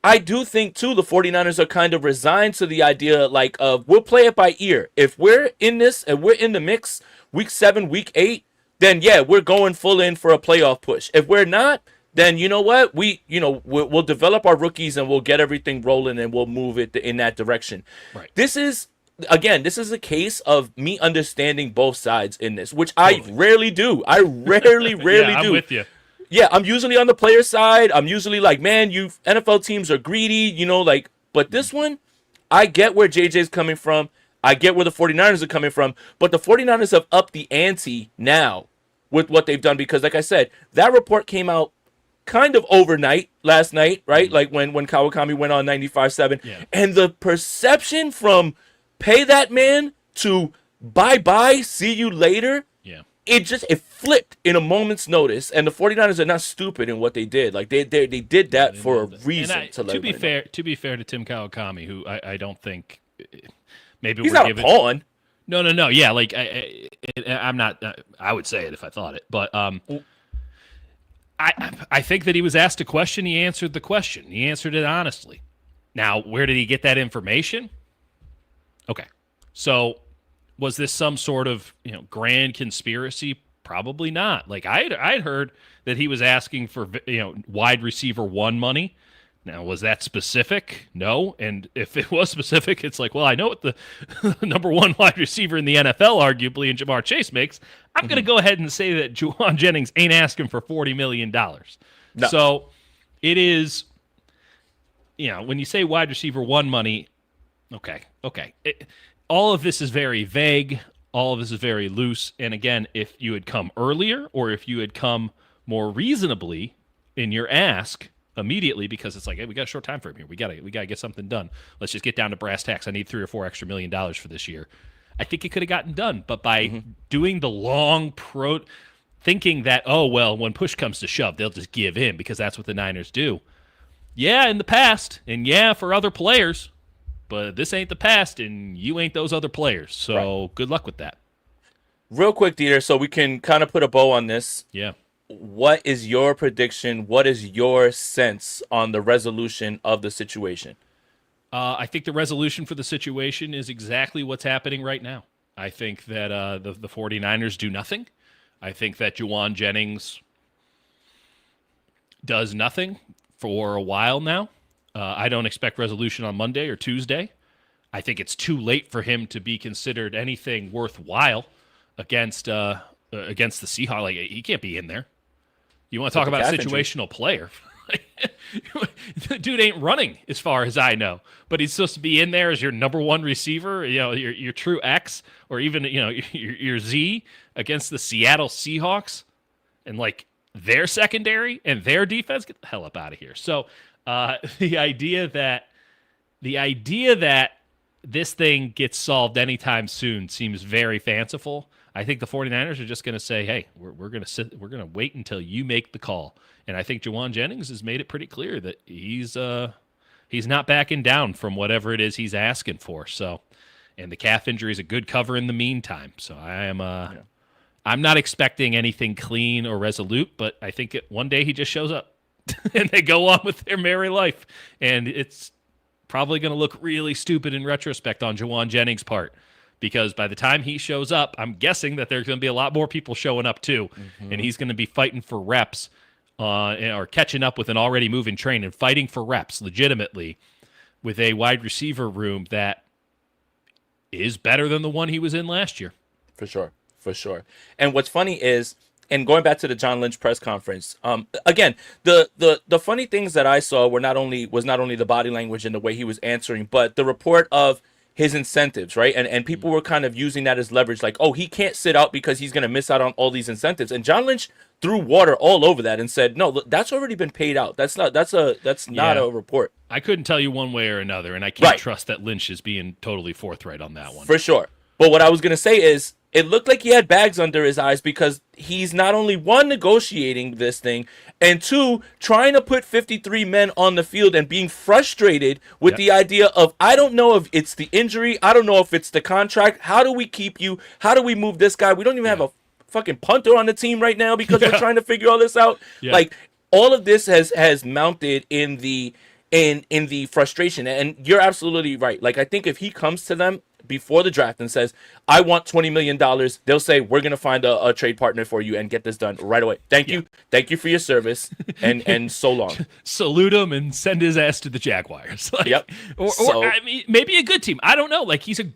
I do think too the 49ers are kind of resigned to the idea like of we'll play it by ear. If we're in this and we're in the mix week 7, week 8, then yeah, we're going full in for a playoff push. If we're not, then you know what? We'll develop our rookies and we'll get everything rolling and we'll move it in that direction. Right. This is a case of me understanding both sides in this, which Totally. I rarely do. I rarely, rarely Yeah, I'm do. with you. Yeah, I'm usually on the player side. I'm usually like, man, you NFL teams are greedy, but this one, I get where JJ's coming from. I get where the 49ers are coming from, but the 49ers have upped the ante now with what they've done because like I said, that report came out kind of overnight last night, right? Like when Kawakami went on 95-7 Yeah. and the perception from pay that man to bye-bye, see you later, Yeah. it flipped in a moment's notice, and the 49ers are not stupid in what they did. Like they did that for a reason. To be fair to Tim Kawakami, who I don't think maybe He's we're not giving. a pawn. No. Yeah, like I'm not. I would say it if I thought it, but I think that he was asked a question. He answered the question. He answered it honestly. Now, where did he get that information? Okay, so was this some sort of grand conspiracy? Probably not. Like I'd heard that he was asking for wide receiver 1 money. Now, was that specific? No. And if it was specific, it's like, well, I know what the number 1 wide receiver in the NFL, arguably, in Jamar Chase makes. I'm going to go ahead and say that Jauan Jennings ain't asking for $40 million. No. So it is, when you say wide receiver 1 money, okay. All of this is very vague. All of this is very loose. And again, if you had come earlier or if you had come more reasonably in your ask immediately, because it's like, hey, we got a short time frame here. We gotta get something done. Let's just get down to brass tacks. I need $3 or $4 extra $1 million for this year. I think it could have gotten done. But by doing the long thinking that, oh well, when push comes to shove, they'll just give in because that's what the Niners do. Yeah, in the past, and yeah, for other players. But this ain't the past, and you ain't those other players. So Good luck with that. Real quick, Dieter, so we can kind of put a bow on this. Yeah. What is your prediction? What is your sense on the resolution of the situation? I think the resolution for the situation is exactly what's happening right now. I think that the 49ers do nothing. I think that Jauan Jennings does nothing for a while now. I don't expect resolution on Monday or Tuesday. I think it's too late for him to be considered anything worthwhile against the Seahawks. Like, he can't be in there. You want to talk about a situational player? The dude ain't running as far as I know, but he's supposed to be in there as your number 1 receiver, your true X, or even your Z against the Seattle Seahawks, and like their secondary and their defense. Get the hell up out of here. So the idea that this thing gets solved anytime soon seems very fanciful. I think the 49ers are just going to say, hey, we're going to wait until you make the call. And I think Jauan Jennings has made it pretty clear that he's he's not backing down from whatever it is he's asking for. So, and the calf injury is a good cover in the meantime. So I'm not expecting anything clean or resolute, but I think one day he just shows up and they go on with their merry life. And it's probably going to look really stupid in retrospect on Jauan Jennings' part, because by the time he shows up, I'm guessing that there's going to be a lot more people showing up too, and he's going to be fighting for reps or catching up with an already moving train and fighting for reps legitimately with a wide receiver room that is better than the one he was in last year. For sure. For sure. And what's funny is, and going back to the John Lynch press conference, again, the funny things that I saw was not only the body language and the way he was answering, but the report of his incentives, right? And people were kind of using that as leverage, like, oh, he can't sit out because he's going to miss out on all these incentives. And John Lynch threw water all over that and said, no, look, that's already been paid out. That's not a report. I couldn't tell you one way or another, and I can't trust that Lynch is being totally forthright on that one. For sure. But what I was going to say is, it looked like he had bags under his eyes, because he's not only, one, negotiating this thing, and two, trying to put 53 men on the field and being frustrated with the idea of, I don't know if it's the injury, I don't know if it's the contract, how do we keep you, how do we move this guy, we don't even have a fucking punter on the team right now because we're trying to figure all this out. Like, all of this has mounted in the frustration, and you're absolutely right. Like, I think if he comes to them before the draft and says, I want $20 million, they'll say, we're going to find a trade partner for you and get this done right away. Thank you. Thank you for your service, and so long. Salute him and send his ass to the Jaguars. Like, Or I mean, maybe a good team. I don't know. Like, he's a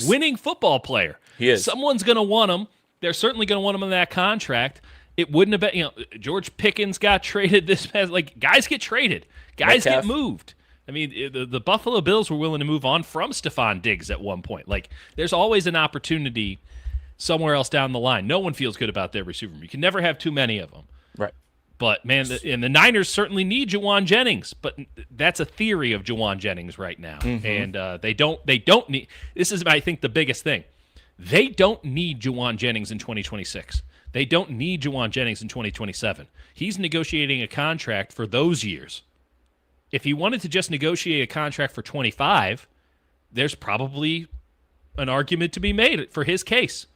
winning football player. He is. Someone's going to want him. They're certainly going to want him in that contract. It wouldn't have been, George Pickens got traded this past, like, guys get traded. Guys get moved. I mean, the Buffalo Bills were willing to move on from Stephon Diggs at one point. Like, there's always an opportunity somewhere else down the line. No one feels good about their receiver room. You can never have too many of them. Right. But, man, and the Niners certainly need Jauan Jennings, but that's a theory of Jauan Jennings right now. And they don't need – this is, I think, the biggest thing. They don't need Jauan Jennings in 2026. They don't need Jauan Jennings in 2027. He's negotiating a contract for those years. If he wanted to just negotiate a contract for 25, there's probably an argument to be made for his case.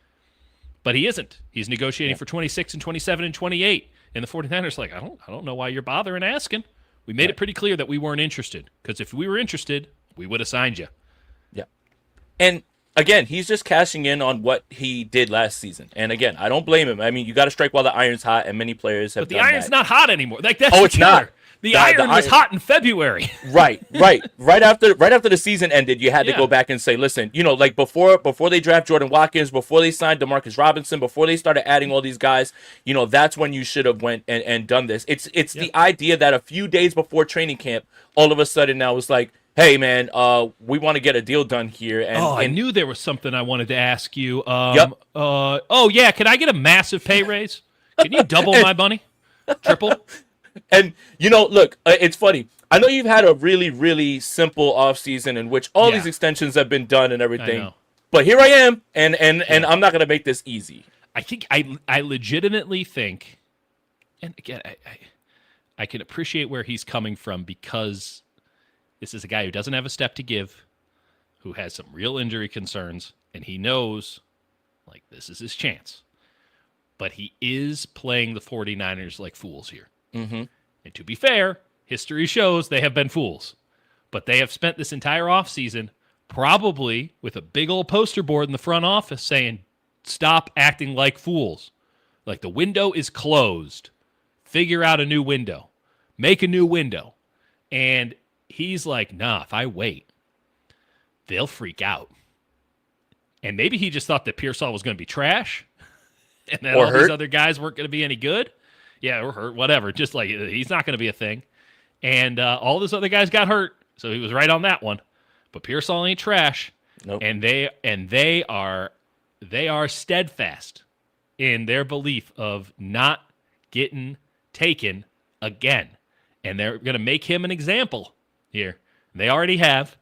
But he isn't. He's negotiating for 26 and 27 and 28. And the 49ers are like, I don't know why you're bothering asking. We made it pretty clear that we weren't interested. Because if we were interested, we would have signed you. Yeah. And again, he's just cashing in on what he did last season. And again, I don't blame him. I mean, you got to strike while the iron's hot, and many players have done that. But the iron's not hot anymore. Like, that's it's not. The iron was hot in February. Right after the season ended, you had to go back and say, listen, like before they draft Jordan Watkins, before they signed DeMarcus Robinson, before they started adding all these guys, that's when you should have went and done this. It's the idea that a few days before training camp, all of a sudden now it's like, hey man, we want to get a deal done here. And I knew there was something I wanted to ask you. Can I get a massive pay raise? Can you double my money? Triple? And, look, it's funny. I know you've had a really, really simple offseason in which all these extensions have been done and everything. But here I am, and I'm not going to make this easy. I think I legitimately think, and again, I can appreciate where he's coming from, because this is a guy who doesn't have a step to give, who has some real injury concerns, and he knows, like, this is his chance. But he is playing the 49ers like fools here. And to be fair, history shows they have been fools. But they have spent this entire offseason probably with a big old poster board in the front office saying, stop acting like fools. Like, the window is closed. Figure out a new window. Make a new window. And he's like, nah, if I wait, they'll freak out. And maybe he just thought that Pearsall was going to be trash and that all these other guys weren't going to be any good. Yeah, or hurt, whatever. Just like, he's not going to be a thing. And all those other guys got hurt, so he was right on that one. But Pearsall ain't trash. Nope. And they are steadfast in their belief of not getting taken again. And they're going to make him an example here. They already have.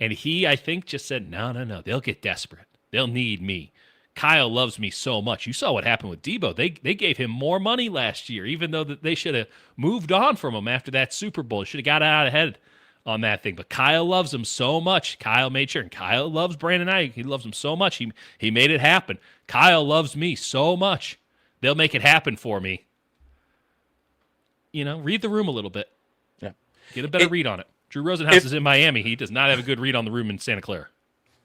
And he, I think, just said, no. They'll get desperate. They'll need me. Kyle loves me so much. You saw what happened with Debo. They gave him more money last year, even though they should have moved on from him after that Super Bowl. Should have got out ahead on that thing. But Kyle loves him so much. Kyle made sure, and Kyle loves Brandon Aiyuk. He loves him so much. He made it happen. Kyle loves me so much. They'll make it happen for me. Read the room a little bit. Yeah. Get a better read on it. Drew Rosenhaus is in Miami. He does not have a good read on the room in Santa Clara.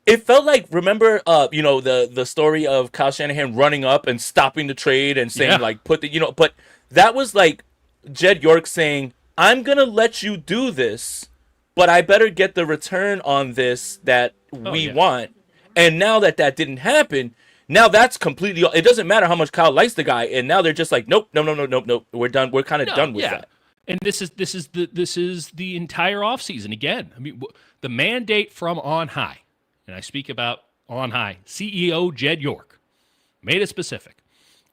It felt like, remember, the story of Kyle Shanahan running up and stopping the trade and saying, but that was like Jed York saying, I'm going to let you do this, but I better get the return on this that we want. And now that didn't happen, now that's completely, it doesn't matter how much Kyle likes the guy. And now they're just like, nope. We're done. We're kind of done with that. And this is the entire offseason again. I mean, the mandate from on high, and I speak about on high, CEO Jed York made it specific.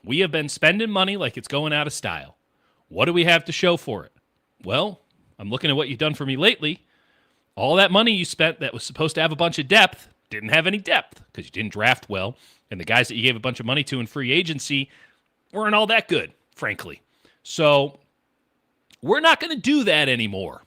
We have been spending money like it's going out of style. What do we have to show for it? Well, I'm looking at what you've done for me lately. All that money you spent that was supposed to have a bunch of depth didn't have any depth because you didn't draft well. And the guys that you gave a bunch of money to in free agency weren't all that good, frankly. So we're not going to do that anymore.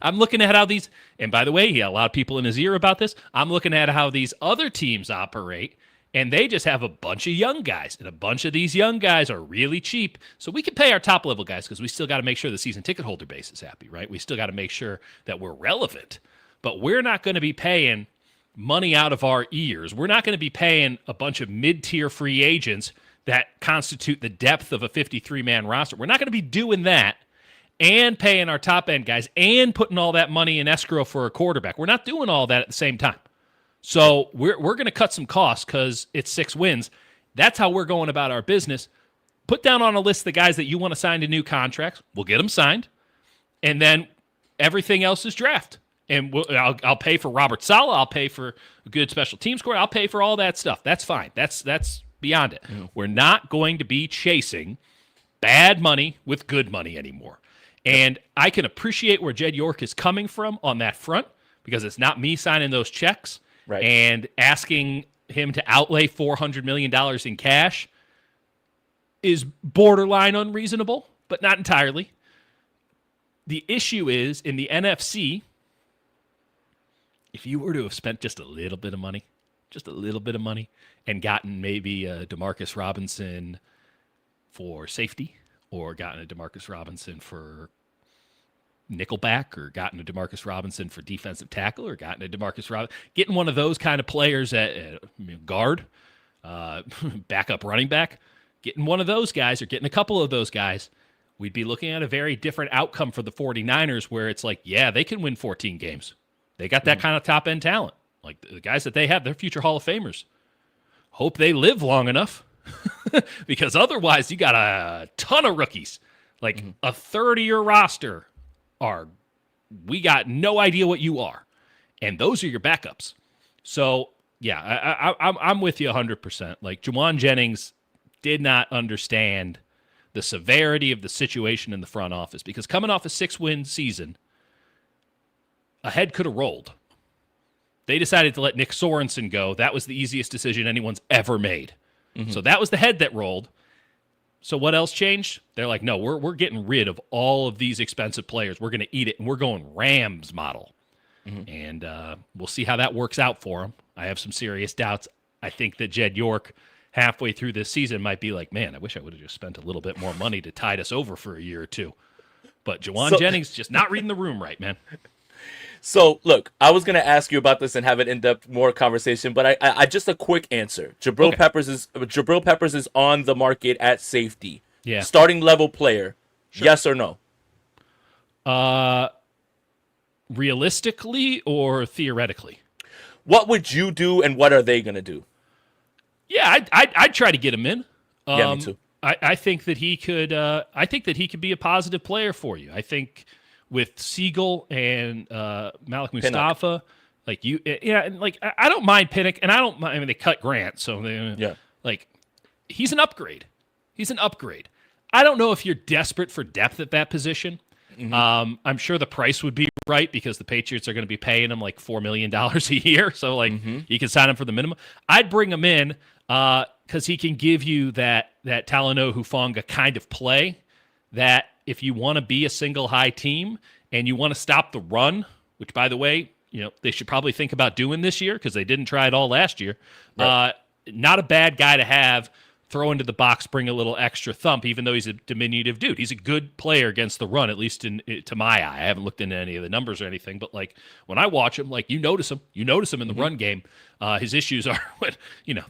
I'm looking at how these, and by the way, he had a lot of people in his ear about this. I'm looking at how these other teams operate, and they just have a bunch of young guys, and a bunch of these young guys are really cheap. So we can pay our top level guys because we still got to make sure the season ticket holder base is happy, right? We still got to make sure that we're relevant, but we're not going to be paying money out of our ears. We're not going to be paying a bunch of mid-tier free agents that constitute the depth of a 53-man roster. We're not going to be doing that and paying our top-end guys and putting all that money in escrow for a quarterback. We're not doing all that at the same time. So we're going to cut some costs because it's 6 wins. That's how we're going about our business. Put down on a list the guys that you want to sign to new contracts. We'll get them signed. And then everything else is draft. And I'll pay for Robert Saleh. I'll pay for a good special teams score. I'll pay for all that stuff. That's fine. That's beyond it. We're not going to be chasing bad money with good money anymore. And I can appreciate where Jed York is coming from on that front because it's not me signing those checks and asking him to outlay $400 million in cash is borderline unreasonable, but not entirely. The issue is in the NFC, if you were to have spent just a little bit of money, and gotten maybe a DeMarcus Robinson for safety, or gotten a DeMarcus Robinson for nickelback, or gotten a DeMarcus Robinson for defensive tackle, or gotten a DeMarcus Robinson, getting one of those kind of players at guard, backup running back, getting one of those guys or getting a couple of those guys, we'd be looking at a very different outcome for the 49ers where it's like, yeah, they can win 14 games. They got that kind of top-end talent. Like the guys that they have, they're future Hall of Famers. Hope they live long enough because otherwise you got a ton of rookies. Like a third of your roster we got no idea what you are. And those are your backups. So, yeah, I'm with you 100%. Like Jauan Jennings did not understand the severity of the situation in the front office because coming off a 6-win season, a head could have rolled. They decided to let Nick Sorensen go. That was the easiest decision anyone's ever made. So that was the head that rolled. So what else changed? They're like, no, we're getting rid of all of these expensive players. We're going to eat it, and we're going Rams model. And we'll see how that works out for them. I have some serious doubts. I think that Jed York, halfway through this season, might be like, man, I wish I would have just spent a little bit more money to tide us over for a year or two. But Jauan Jennings just not reading the room right, man. So, look, I was going to ask you about this and have an in-depth more conversation, but I just a quick answer. Jabril Peppers is on the market at safety. Yeah. Starting level player. Sure. Yes or no? Realistically or theoretically? What would you do and what are they going to do? Yeah, I'd try to get him in. Yeah, me too. I think that he could be a positive player for you. I think with Siegel and Malik Mustafa, I don't mind Pinnock, and I don't mind. I mean, they cut Grant, so he's an upgrade. He's an upgrade. I don't know if you're desperate for depth at that position. I'm sure the price would be right because the Patriots are going to be paying him like $4 million a year, so you can sign him for the minimum. I'd bring him in because he can give you that Talanoa Hufanga kind of play that if you want to be a single high team and you want to stop the run, which, by the way, they should probably think about doing this year because they didn't try it all last year. Right. Not a bad guy to have throw into the box, bring a little extra thump, even though he's a diminutive dude. He's a good player against the run, at least to my eye. I haven't looked into any of the numbers or anything, but like when I watch him, like you notice him in the run game. His issues are when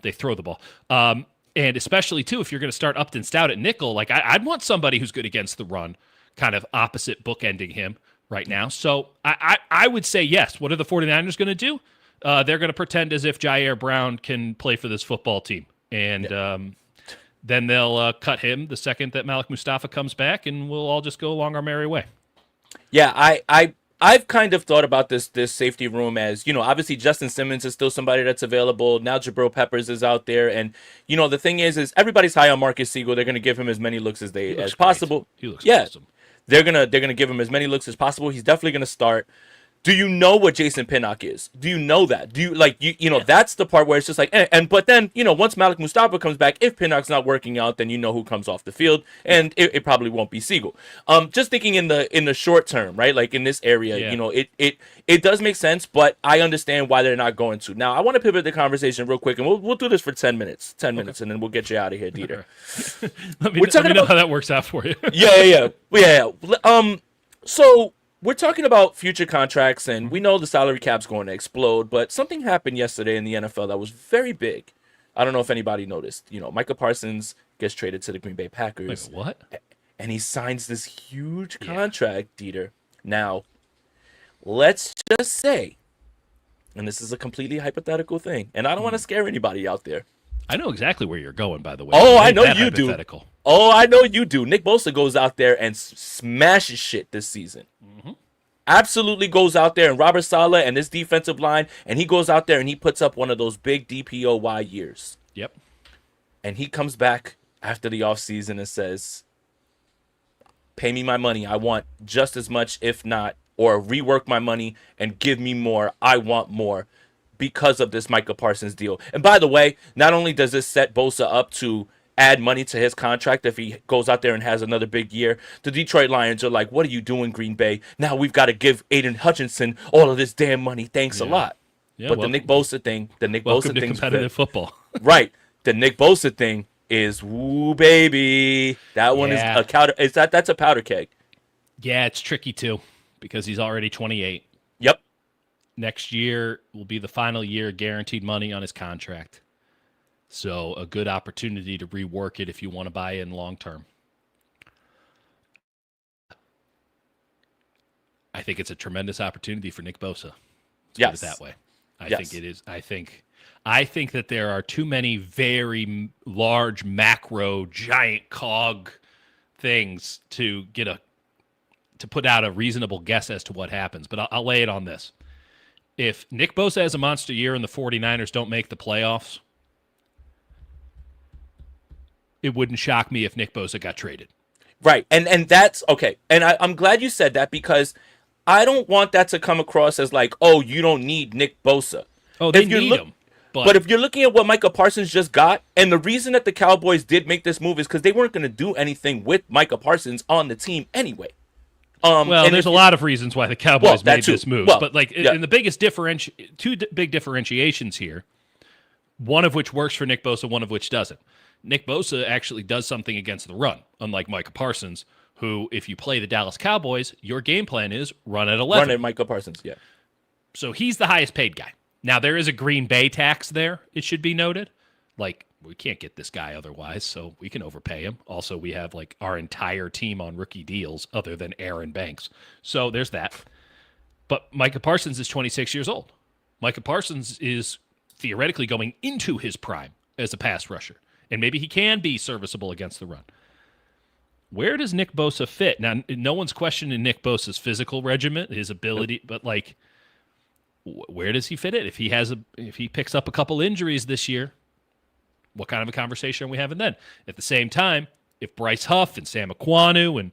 they throw the ball, and especially too if you're going to start Upton Stout at nickel, like I'd want somebody who's good against the run, kind of opposite bookending him right now. So I would say yes. What are the 49ers going to do? They're going to pretend as if Jair Brown can play for this football team, and then they'll cut him the second that Malik Mustafa comes back, and we'll all just go along our merry way. Yeah, I've kind of thought about this safety room as, obviously Justin Simmons is still somebody that's available. Now Jabril Peppers is out there. And, the thing is everybody's high on Marcus Siegel. They're going to give him as many looks as possible. He looks yeah, awesome. They're gonna give him as many looks as possible. He's definitely gonna start. Do you know what Jason Pinnock is? Do you know that? Do you that's the part where it's just like, but then, once Malik Mustafa comes back, if Pinnock's not working out, then you know who comes off the field, and it probably won't be Siegel. Just thinking in the short term, right? Like in this area, it does make sense, but I understand why they're not going to. Now, I want to pivot the conversation real quick, and we'll do this for 10 minutes, and then we'll get you out of here, Dieter. let me know how that works out for you. Yeah. So we're talking about future contracts, and we know the salary cap's going to explode, but something happened yesterday in the NFL that was very big. I don't know if anybody noticed. Micah Parsons gets traded to the Green Bay Packers. Wait, what? And he signs this huge contract, Dieter. Now, let's just say, and this is a completely hypothetical thing, and I don't want to scare anybody out there. I know exactly where you're going, by the way. Oh, I know you do. Oh, I know you do. Nick Bosa goes out there and smashes shit this season. Mm-hmm. Absolutely goes out there, and Robert Saleh and this defensive line, and he goes out there and he puts up one of those big DPOY years. Yep. And he comes back after the offseason and says, pay me my money. I want just as much, if not, or rework my money and give me more. I want more. Because of this Micah Parsons deal. And by the way, not only does this set Bosa up to add money to his contract if he goes out there and has another big year, the Detroit Lions are like, what are you doing, Green Bay? Now we've got to give Aiden Hutchinson all of this damn money. Thanks a lot. Yeah, but the Nick Bosa thing, competitive football. Right. The Nick Bosa thing is, woo, baby. That one is a powder. That's a powder keg. Yeah, it's tricky too because he's already 28. Yep. Next year will be the final year guaranteed money on his contract. So a good opportunity to rework it if you want to buy in long term. I think it's a tremendous opportunity for Nick Bosa. Let's put it that way. I think it is. I think that there are too many very large macro giant cog things to put out a reasonable guess as to what happens. But I'll lay it on this. If Nick Bosa has a monster year and the 49ers don't make the playoffs, it wouldn't shock me if Nick Bosa got traded. Right. And that's okay. And I'm glad you said that because I don't want that to come across as like, oh, you don't need Nick Bosa. Oh, they need him. But if you're looking at what Micah Parsons just got, and the reason that the Cowboys did make this move is because they weren't going to do anything with Micah Parsons on the team anyway. There's a lot of reasons why the Cowboys made this move, but and the biggest two big differentiations here, one of which works for Nick Bosa, one of which doesn't. Nick Bosa actually does something against the run, unlike Micah Parsons, who, if you play the Dallas Cowboys, your game plan is run at 11. Run at Micah Parsons, yeah. So he's the highest paid guy. Now, there is a Green Bay tax there, it should be noted. Like, we can't get this guy otherwise, so we can overpay him. Also, we have like our entire team on rookie deals other than Aaron Banks. So there's that. But Micah Parsons is 26 years old. Micah Parsons is theoretically going into his prime as a pass rusher. And maybe he can be serviceable against the run. Where does Nick Bosa fit? Now, no one's questioning Nick Bosa's physical regimen, his ability, but like, where does he fit it? If he picks up a couple injuries this year, what kind of a conversation are we having then? At the same time, if Bryce Huff and Sam Aquanu and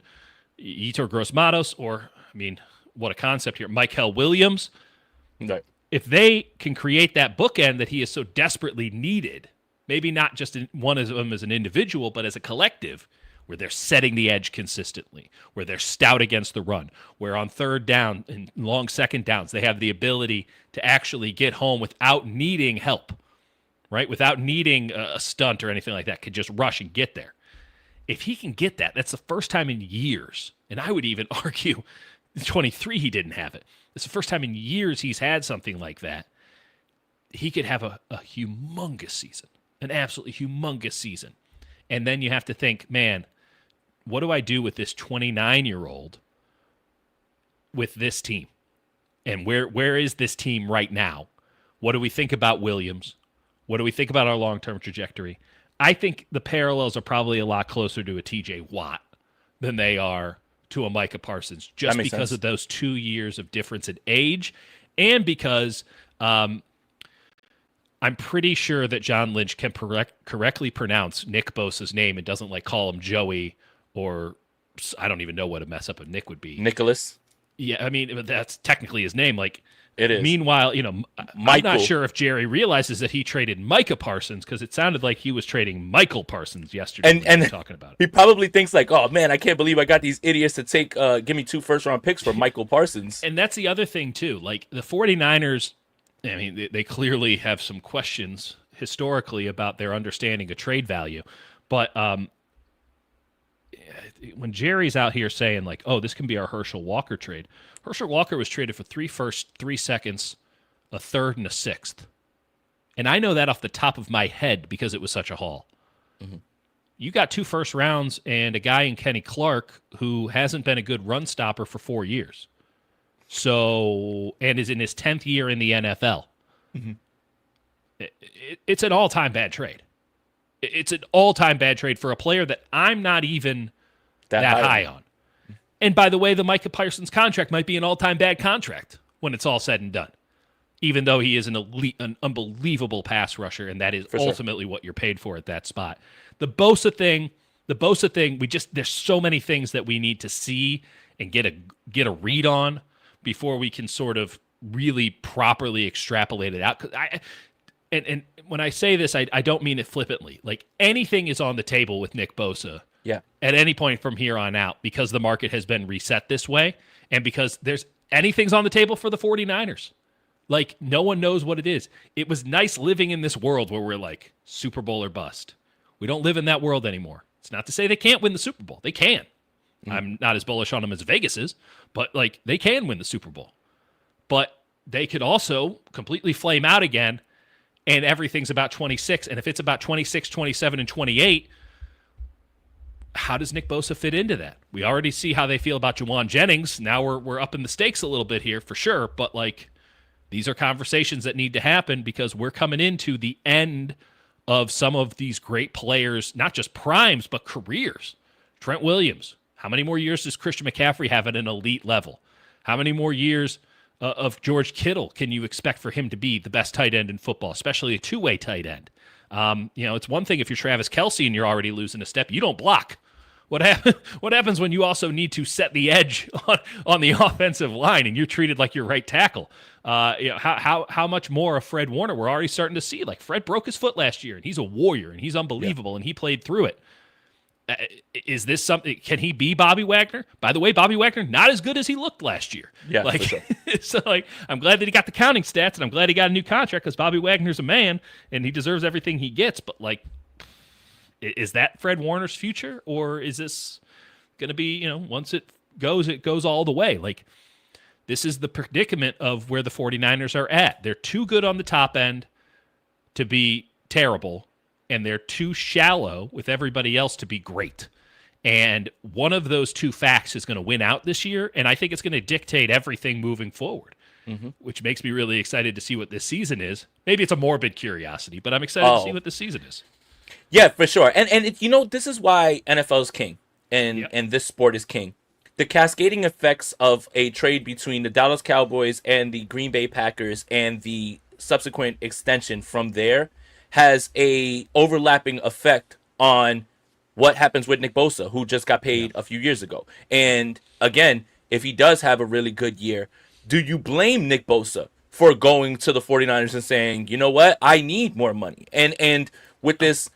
Yetur Gross-Matos, or, I mean, what a concept here, Michael Williams, right. If they can create that bookend that he is so desperately needed, maybe not just one of them as an individual, but as a collective, where they're setting the edge consistently, where they're stout against the run, where on third down and long second downs, they have the ability to actually get home without needing help, right? Without needing a stunt or anything like that, could just rush and get there. If he can get that, that's the first time in years, and I would even argue 23 he didn't have it. It's the first time in years he's had something like that. He could have a humongous season, an absolutely humongous season. And then you have to think, man, what do I do with this 29-year-old with this team? And where is this team right now? What do we think about Williams? What do we think about our long-term trajectory? I think the parallels are probably a lot closer to a TJ Watt than they are to a Micah Parsons, just because of those 2 years of difference in age, and because I'm pretty sure that John Lynch can correctly pronounce Nick Bosa's name and doesn't call him Joey, or I don't even know what a mess up of Nick would be. Nicholas. Yeah, I mean, that's technically his name. It is. Meanwhile, I'm not sure if Jerry realizes that he traded Micah Parsons, because it sounded like he was trading Michael Parsons yesterday. And we were talking about it. He probably thinks oh man, I can't believe I got these idiots to take give me 2 first-round picks for Michael Parsons. And that's the other thing too. The 49ers, I mean, they clearly have some questions historically about their understanding of trade value, but when Jerry's out here saying oh, this can be our Herschel Walker trade. Herschel Walker was traded for 3 firsts, 3 seconds, a third, and a sixth. And I know that off the top of my head because it was such a haul. Mm-hmm. You got 2 first rounds and a guy in Kenny Clark who hasn't been a good run stopper for 4 years. So, and is in his 10th year in the NFL. Mm-hmm. It's an all-time bad trade. It's an all-time bad trade for a player that I'm not even that high on. And by the way, the Micah Parsons contract might be an all-time bad contract when it's all said and done, even though he is an unbelievable pass rusher, and that is ultimately what you're paid for at that spot. The Bosa thing, there's so many things that we need to see and get a read on before we can sort of really properly extrapolate it out. And when I say this, I don't mean it flippantly. Anything is on the table with Nick Bosa. Yeah. At any point from here on out, because the market has been reset this way, and because anything's on the table for the 49ers. No one knows what it is. It was nice living in this world where we're Super Bowl or bust. We don't live in that world anymore. It's not to say they can't win the Super Bowl. They can. Mm-hmm. I'm not as bullish on them as Vegas is, but they can win the Super Bowl. But they could also completely flame out again, and everything's about 26. And if it's about 26, 27, and 28, how does Nick Bosa fit into that? We already see how they feel about Jauan Jennings. Now we're up in the stakes a little bit here for sure, but these are conversations that need to happen because we're coming into the end of some of these great players, not just primes, but careers. Trent Williams, how many more years does Christian McCaffrey have at an elite level? How many more years of George Kittle can you expect for him to be the best tight end in football, especially a two-way tight end? It's one thing if you're Travis Kelce and you're already losing a step, you don't block. What happens when you also need to set the edge on the offensive line and you're treated like your right tackle? How much more of Fred Warner we're already starting to see. Fred broke his foot last year and he's a warrior and he's unbelievable and he played through it. Is this something? Can he be Bobby Wagner? By the way, Bobby Wagner not as good as he looked last year. Yeah, for sure. So I'm glad that he got the counting stats and I'm glad he got a new contract because Bobby Wagner's a man and he deserves everything he gets. But is that Fred Warner's future, or is this going to be, once it goes all the way? This is the predicament of where the 49ers are at. They're too good on the top end to be terrible, and they're too shallow with everybody else to be great. And one of those two facts is going to win out this year, and I think it's going to dictate everything moving forward, which makes me really excited to see what this season is. Maybe it's a morbid curiosity, but I'm excited to see what this season is. Yeah, for sure. And this is why NFL is king and this sport is king. The cascading effects of a trade between the Dallas Cowboys and the Green Bay Packers and the subsequent extension from there has a overlapping effect on what happens with Nick Bosa, who just got paid a few years ago. And again, if he does have a really good year, do you blame Nick Bosa for going to the 49ers and saying, you know what, I need more money? And with this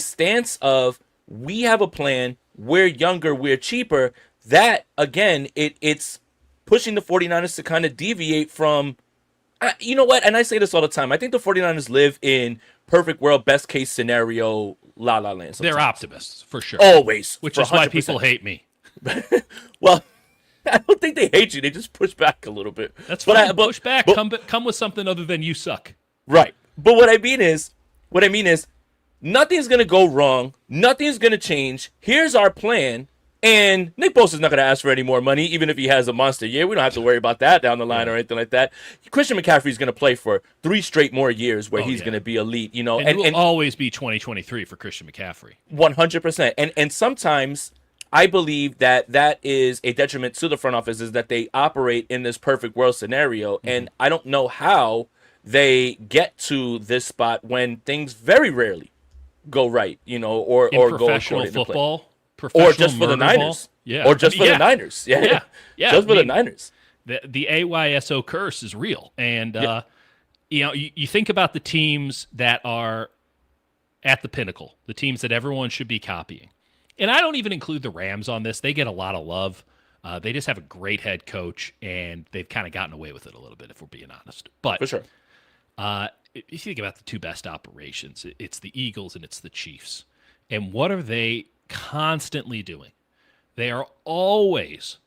stance of we have a plan. We're younger. We're cheaper. That, again, it's pushing the 49ers to kind of deviate from, you know what? And I say this all the time. I think the 49ers live in perfect world, best case scenario, la la land They're sometimes. optimists for sure, Always. which For is why 100%. people hate me. Well, I don't think they hate you. They just push back a little bit. That's but fine. I, but, Push back. but, Come with something other than you suck. Right. But what I mean is, nothing's gonna go wrong. Nothing's gonna change. Here's our plan. And Nick Bosa's not going to ask for any more money, even if he has a monster year. We don't have to worry about that down the line or anything like that. Christian McCaffrey's going to play for 3 straight more years where he's going to be elite, you know. And it will always be 2023 for Christian McCaffrey. 100%. And sometimes I believe that is a detriment to the front office, is that they operate in this perfect world scenario. Mm-hmm. And I don't know how they get to this spot when things very rarely go right, you know, or go professional according to football. plan. Or just for the Niners. Yeah. Or just for the Niners. Yeah. Just for the Niners. The AYSO curse is real. And, you know, you think about the teams that are at the pinnacle, the teams that everyone should be copying. And I don't even include the Rams on this. They get a lot of love. They just have a great head coach, and they've kind of gotten away with it a little bit, if we're being honest. But for sure. If you think about the two best operations, it's the Eagles and it's the Chiefs. And what are they constantly doing? They are always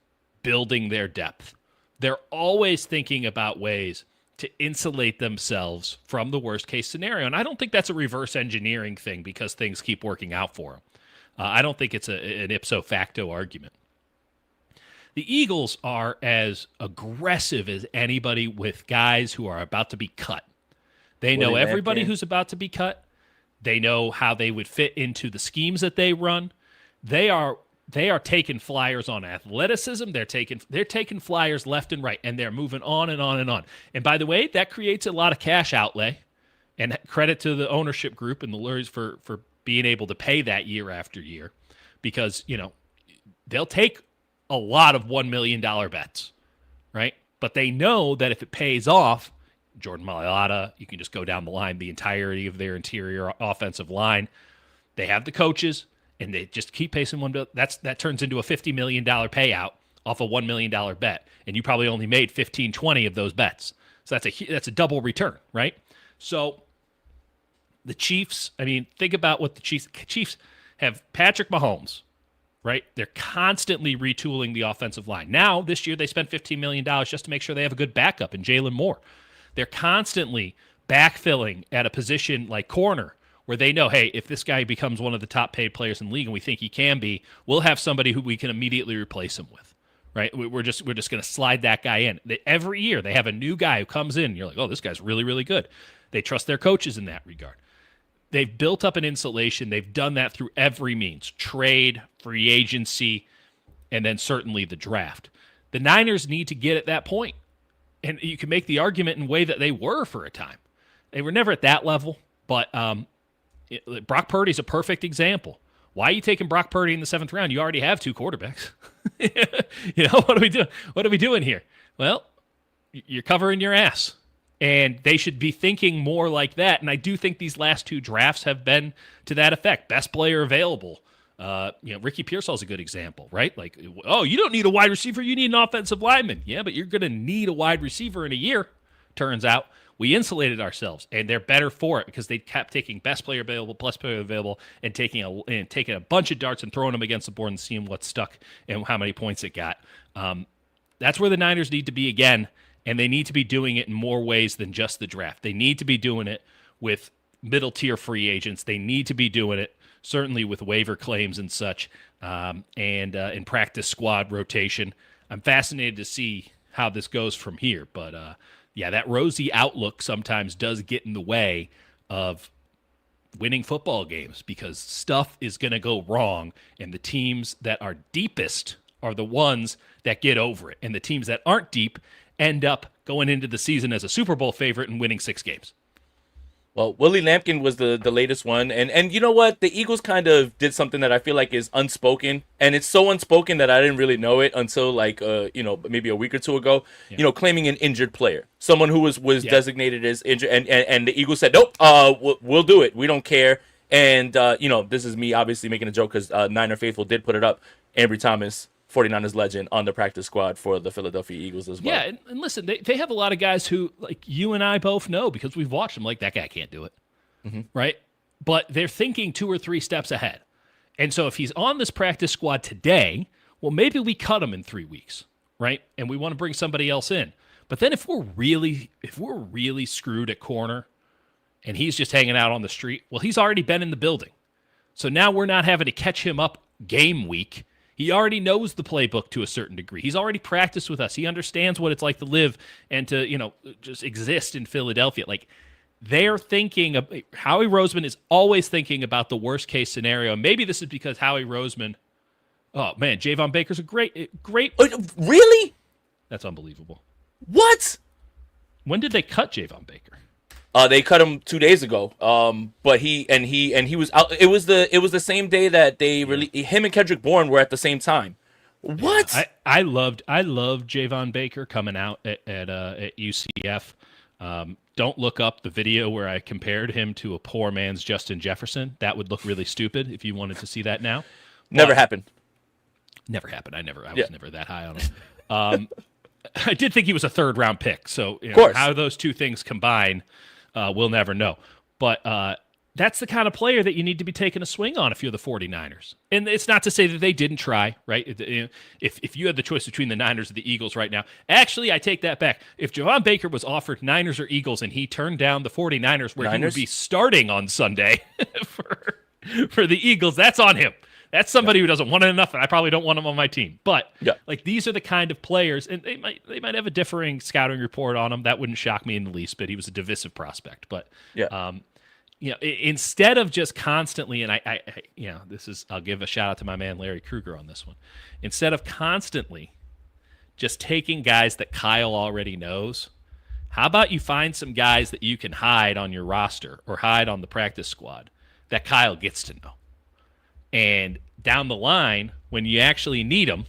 building their depth. They're always thinking about ways to insulate themselves from the worst case scenario. And I don't think that's a reverse engineering thing because things keep working out for them. I don't think it's an ipso facto argument. The Eagles are as aggressive as anybody with guys who are about to be cut. They know everybody who's about to be cut. They know how they would fit into the schemes that they run. They are taking flyers on athleticism. They're taking flyers left and right, and they're moving on and on and on. And by the way, that creates a lot of cash outlay. And credit to the ownership group and the Luries for being able to pay that year after year, because you know they'll take a lot of $1 million bets, right? But they know that if it pays off, Jordan Mailata, you can just go down the line, the entirety of their interior offensive line. They have the coaches, and they just keep pacing that turns into a $50 million payout off a $1 million bet, and you probably only made 15, 20 of those bets. So that's a double return, right? So the Chiefs, I mean, think about what the Chiefs have. Patrick Mahomes, right? They're constantly retooling the offensive line. Now, this year, they spent $15 million just to make sure they have a good backup in Jalen Moore. They're constantly backfilling at a position like corner where they know, hey, if this guy becomes one of the top paid players in the league, and we think he can be, we'll have somebody who we can immediately replace him with, right? We're just going to slide that guy in. Every year they have a new guy who comes in, and you're like, oh, this guy's really, really good. They trust their coaches in that regard. They've built up an insulation. They've done that through every means, trade, free agency, and then certainly the draft. The Niners need to get at that point. And you can make the argument in a way that they were for a time. They were never at that level, but Brock Purdy's a perfect example. Why are you taking Brock Purdy in the 7th round? You already have 2 quarterbacks. You know, what are we doing? What are we doing here? Well, you're covering your ass. And they should be thinking more like that. And I do think these last 2 drafts have been to that effect. Best player available. Ricky Pearsall's a good example, right? Like, oh, you don't need a wide receiver. You need an offensive lineman. Yeah, but you're going to need a wide receiver in a year. Turns out we insulated ourselves, and they're better for it because they kept taking best player available, and taking a bunch of darts and throwing them against the board and seeing what stuck and how many points it got. That's where the Niners need to be again, and they need to be doing it in more ways than just the draft. They need to be doing it with middle-tier free agents. They need to be doing it certainly with waiver claims and such, and in practice squad rotation. I'm fascinated to see how this goes from here. But, that rosy outlook sometimes does get in the way of winning football games because stuff is going to go wrong, and the teams that are deepest are the ones that get over it. And the teams that aren't deep end up going into the season as a Super Bowl favorite and winning 6 games. Well, Willie Lampkin was the latest one. And you know what? The Eagles kind of did something that I feel like is unspoken. And it's so unspoken that I didn't really know it until maybe a week or 2 ago, claiming an injured player. Someone who was designated as injured. And the Eagles said, nope, we'll do it. We don't care. And, this is me obviously making a joke because Niner Faithful did put it up. Ambry Thomas, 49ers legend, on the practice squad for the Philadelphia Eagles as well. Yeah, and listen, they have a lot of guys who, like you and I both know because we've watched them, like, that guy can't do it, right? But they're thinking 2 or 3 steps ahead. And so if he's on this practice squad today, well, maybe we cut him in 3 weeks, right? And we want to bring somebody else in. But then if we're really screwed at corner and he's just hanging out on the street, well, he's already been in the building. So now we're not having to catch him up game week. He already knows the playbook to a certain degree. He's already practiced with us. He understands what it's like to live and to, just exist in Philadelphia. Like, they're thinking of Howie Roseman is always thinking about the worst case scenario. Maybe this is because Howie Roseman, oh man, Jauan Baker's a great. Really? That's unbelievable. What? When did they cut Jauan Baker? They cut him 2 days ago. But he was out. It was the same day that they him and Kendrick Bourne were at the same time. What? Yeah, I loved Jauan Baker coming out at UCF. Don't look up the video where I compared him to a poor man's Justin Jefferson. That would look really stupid if you wanted to see that now. Never happened. Never happened. I was never that high on him. I did think he was a 3rd-round pick. So of course, how those two things combine, we'll never know. But that's the kind of player that you need to be taking a swing on if you're the 49ers. And it's not to say that they didn't try, right? If you had the choice between the Niners or the Eagles right now, actually, I take that back. If Jauan Baker was offered Niners or Eagles and he turned down the 49ers where he would be starting on Sunday for the Eagles, that's on him. That's somebody who doesn't want it enough, and I probably don't want him on my team. But these are the kind of players, and they might have a differing scouting report on him. That wouldn't shock me in the least bit. He was a divisive prospect. But instead of just constantly, and I'll give a shout out to my man Larry Kruger on this one. Instead of constantly just taking guys that Kyle already knows, how about you find some guys that you can hide on your roster or hide on the practice squad that Kyle gets to know? And down the line, when you actually need them,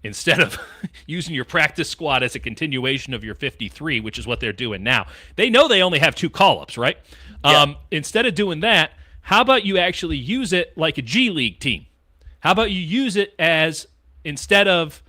instead of using your practice squad as a continuation of your 53, which is what they're doing now, they know they only have 2 call-ups, right? Yeah. Instead of doing that, how about you actually use it like a G League team? How about you use it as, instead of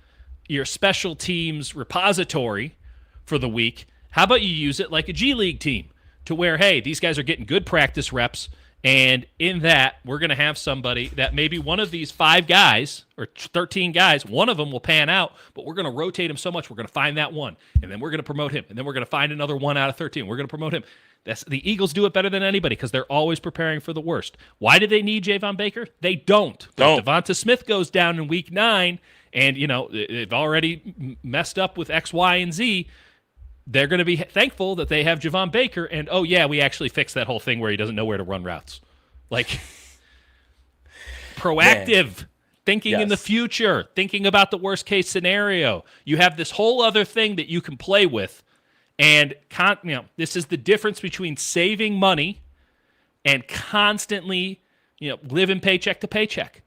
your special teams repository for the week, how about you use it like a G League team to where, hey, these guys are getting good practice reps, and in that, we're going to have somebody that maybe one of these 5 guys or 13 guys, one of them will pan out, but we're going to rotate him so much, we're going to find that one, and then we're going to promote him, and then we're going to find another 1 out of 13. We're going to promote him. The Eagles do it better than anybody because they're always preparing for the worst. Why do they need Jauan Baker? They don't. If Devonta Smith goes down in week 9, and they've already messed up with X, Y, and Z, they're going to be thankful that they have Jauan Baker, and we actually fixed that whole thing where he doesn't know where to run routes. Like, proactive, thinking in the future, thinking about the worst case scenario. You have this whole other thing that you can play with, and this is the difference between saving money and constantly, living paycheck to paycheck.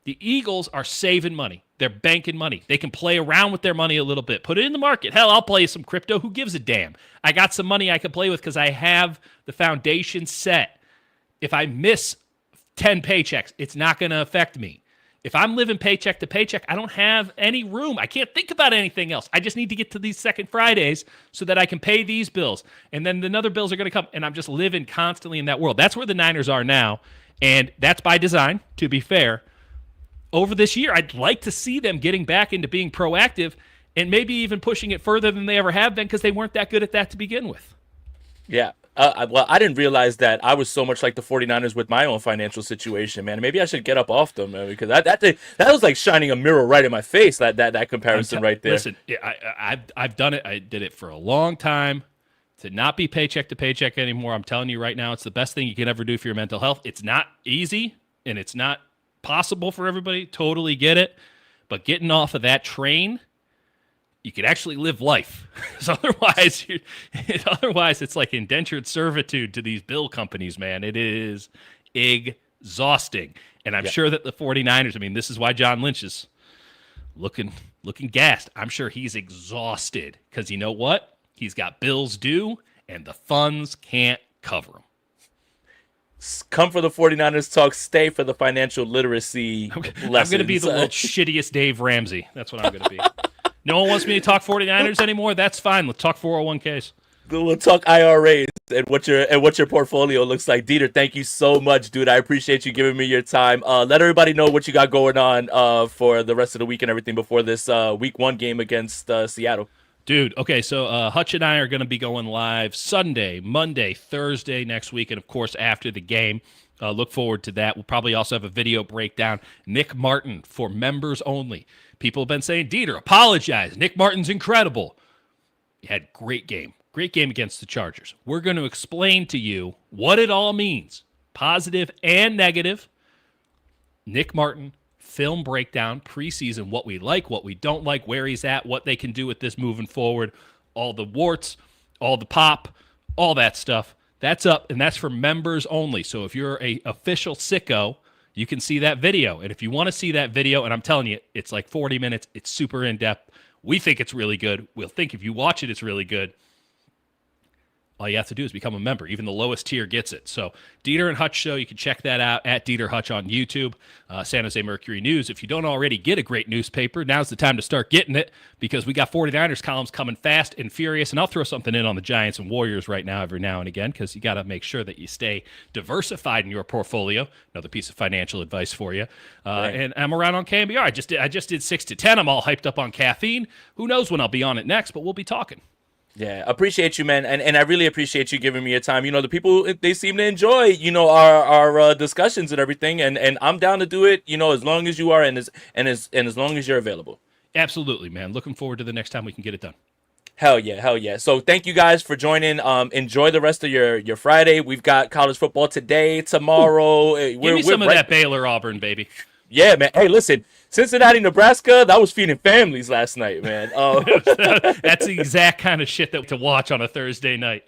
The Eagles are saving money. They're banking money. They can play around with their money a little bit. Put it in the market. Hell, I'll play some crypto. Who gives a damn? I got some money I can play with because I have the foundation set. If I miss 10 paychecks, it's not going to affect me. If I'm living paycheck to paycheck, I don't have any room. I can't think about anything else. I just need to get to these second Fridays so that I can pay these bills. And then the other bills are going to come. And I'm just living constantly in that world. That's where the Niners are now. And that's by design, to be fair. Over this year, I'd like to see them getting back into being proactive and maybe even pushing it further than they ever have been because they weren't that good at that to begin with. Yeah. Well, I didn't realize that I was so much like the 49ers with my own financial situation, man. Maybe I should get up off them, man, because that was like shining a mirror right in my face, that comparison right there. Listen, I've done it. I did it for a long time to not be paycheck to paycheck anymore. I'm telling you right now, it's the best thing you can ever do for your mental health. It's not easy, and it's not possible for everybody. Totally get it. But getting off of that train, you could actually live life. So otherwise, it's like indentured servitude to these bill companies, man. It is exhausting. And I'm sure that the 49ers, this is why John Lynch is looking gassed. I'm sure he's exhausted because you know what? He's got bills due, and the funds can't cover them. Come for the 49ers talk, stay for the financial literacy lessons. I'm going to be the world's shittiest Dave Ramsey. That's what I'm going to be. No one wants me to talk 49ers anymore? That's fine. Let's talk 401ks. We'll talk IRAs and what your portfolio looks like. Dieter, thank you so much, dude. I appreciate you giving me your time. Let everybody know what you got going on for the rest of the week and everything before this week 1 game against Seattle. Dude, okay, so Hutch and I are going to be going live Sunday, Monday, Thursday next week, and of course after the game. Look forward to that. We'll probably also have a video breakdown. Nick Martin for members only. People have been saying, Dieter, apologize. Nick Martin's incredible. He had a great game. Great game against the Chargers. We're going to explain to you what it all means, positive and negative. Nick Martin, film breakdown, preseason, what we like, what we don't like, where he's at, what they can do with this moving forward, all the warts, all the pop, all that stuff. That's up, and that's for members only. So if you're a official sicko, you can see that video. And if you want to see that video, and I'm telling you, it's like 40 minutes. It's super in-depth. We think it's really good. We'll think if you watch it, it's really good. All you have to do is become a member. Even the lowest tier gets it. So Dieter and Hutch Show, you can check that out at Dieter Hutch on YouTube. San Jose Mercury News. If you don't already get a great newspaper, now's the time to start getting it because we got 49ers columns coming fast and furious. And I'll throw something in on the Giants and Warriors right now every now and again because you got to make sure that you stay diversified in your portfolio. Another piece of financial advice for you. Right. And I'm around on KMBR. I just did 6 to 10. I'm all hyped up on caffeine. Who knows when I'll be on it next, but we'll be talking. Yeah, appreciate you, man, and I really appreciate you giving me your time. You know, the people, they seem to enjoy, you know, our discussions and everything, and I'm down to do it, you know, as long as you are and as long as you're available. Absolutely, man. Looking forward to the next time we can get it done. Hell yeah. So thank you guys for joining. Enjoy the rest of your Friday. We've got college football today, tomorrow. Give me some of that Baylor Auburn, baby. Yeah, man. Hey, listen, Cincinnati, Nebraska, that was feeding families last night, man. That's the exact kind of shit that to watch on a Thursday night.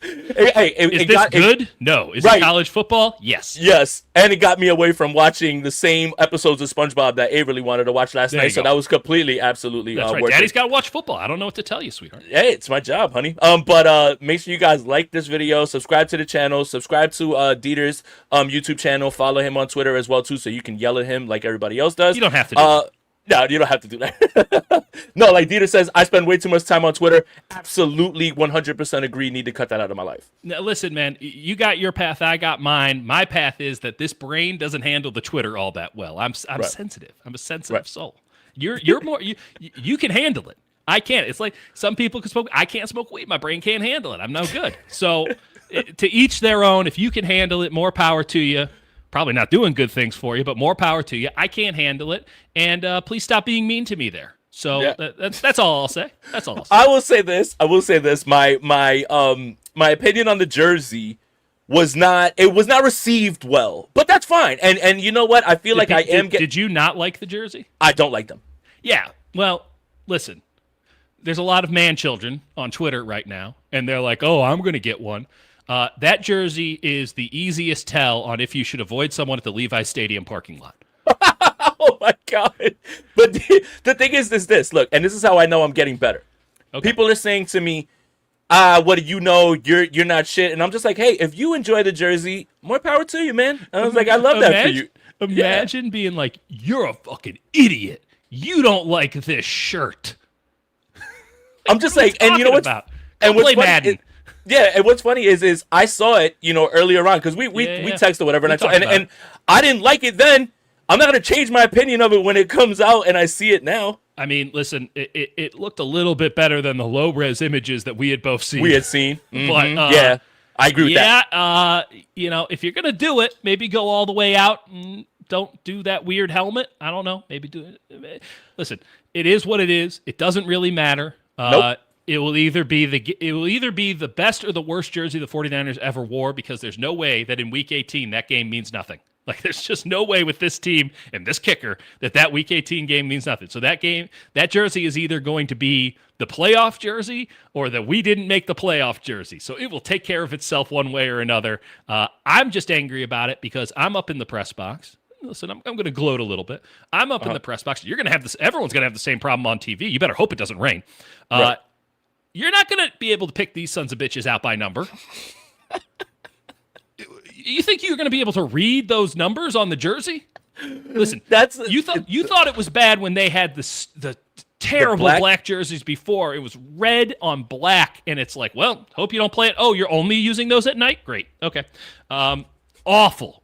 Is this good? No. Is it college football? Yes. Yes. And it got me away from watching the same episodes of SpongeBob that A really wanted to watch last night. So that was absolutely That's right. worth Daddy's it. got to watch football. I don't know what to tell you, sweetheart. Hey, it's my job, honey. But make sure you guys like this video, subscribe to the channel, subscribe to Dieter's YouTube channel, follow him on Twitter as well too, so you can yell at him like everybody else does. You don't have to do that. No, you don't have to do that. No, like Dieter says, I spend way too much time on Twitter. Absolutely 100% agree. Need to cut that out of my life. Now, listen, man, you got your path. I got mine. My path is that this brain doesn't handle the Twitter all that well. I'm right. Sensitive. I'm a sensitive soul. You're more, you can handle it. I can't. It's like some people can smoke. I can't smoke weed. My brain can't handle it. I'm no good. So to each their own. If you can handle it, more power to you. Probably not doing good things for you, but more power to you. I can't handle it, and please stop being mean to me there. So yeah. That's all I'll say. That's all I'll say. I will say this. My opinion on the jersey was not received well, but that's fine. And you know what? I feel Did you not like the jersey? I don't like them. Yeah. Well, listen. There's a lot of man children on Twitter right now, and they're like, "Oh, I'm going to get one." That jersey is the easiest tell on if you should avoid someone at the Levi's Stadium parking lot. Oh my God. But the thing is this. Look, and this is how I know I'm getting better. Okay. People are saying to me, what do you know? You're not shit. And I'm just like, hey, if you enjoy the jersey, more power to you, man. I was like, I love that for you. Imagine being like, you're a fucking idiot. You don't like this shirt. I'm just like, and you know what's about? And what's funny, Madden. And what's funny is I saw it, you know, earlier on because we texted or whatever, and I didn't like it then. I'm not gonna change my opinion of it when it comes out and I see it now. I mean, listen, it looked a little bit better than the low res images that we had both seen. Mm-hmm. But yeah, I agree with that. Yeah, you know, if you're gonna do it, maybe go all the way out and don't do that weird helmet. I don't know. Maybe do it. Listen, it is what it is. It doesn't really matter. Nope. It will either be the best or the worst jersey the 49ers ever wore because there's no way that in Week 18 that game means nothing. Like there's just no way with this team and this kicker that Week 18 game means nothing. So that jersey is either going to be the playoff jersey or the we didn't make the playoff jersey. So it will take care of itself one way or another. I'm just angry about it because I'm up in the press box. Listen, I'm going to gloat a little bit. I'm up in the press box. You're going to have this. Everyone's going to have the same problem on TV. You better hope it doesn't rain. Right. You're not going to be able to pick these sons of bitches out by number. You think you're going to be able to read those numbers on the jersey? Listen, That's you thought it was bad when they had the terrible black jerseys before. It was red on black, and it's like, well, hope you don't play it. Oh, you're only using those at night? Great. Okay. Awful.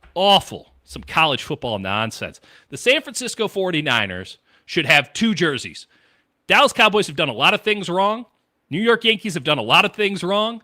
Some college football nonsense. The San Francisco 49ers should have 2 jerseys. Dallas Cowboys have done a lot of things wrong. New York Yankees have done a lot of things wrong.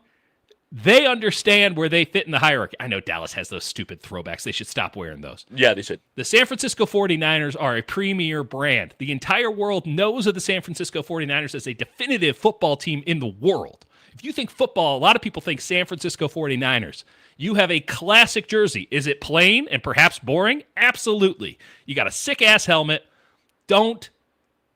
They understand where they fit in the hierarchy. I know Dallas has those stupid throwbacks. They should stop wearing those. Yeah, they should. The San Francisco 49ers are a premier brand. The entire world knows of the San Francisco 49ers as a definitive football team in the world. If you think football, a lot of people think San Francisco 49ers. You have a classic jersey. Is it plain and perhaps boring? Absolutely. You got a sick-ass helmet. Don't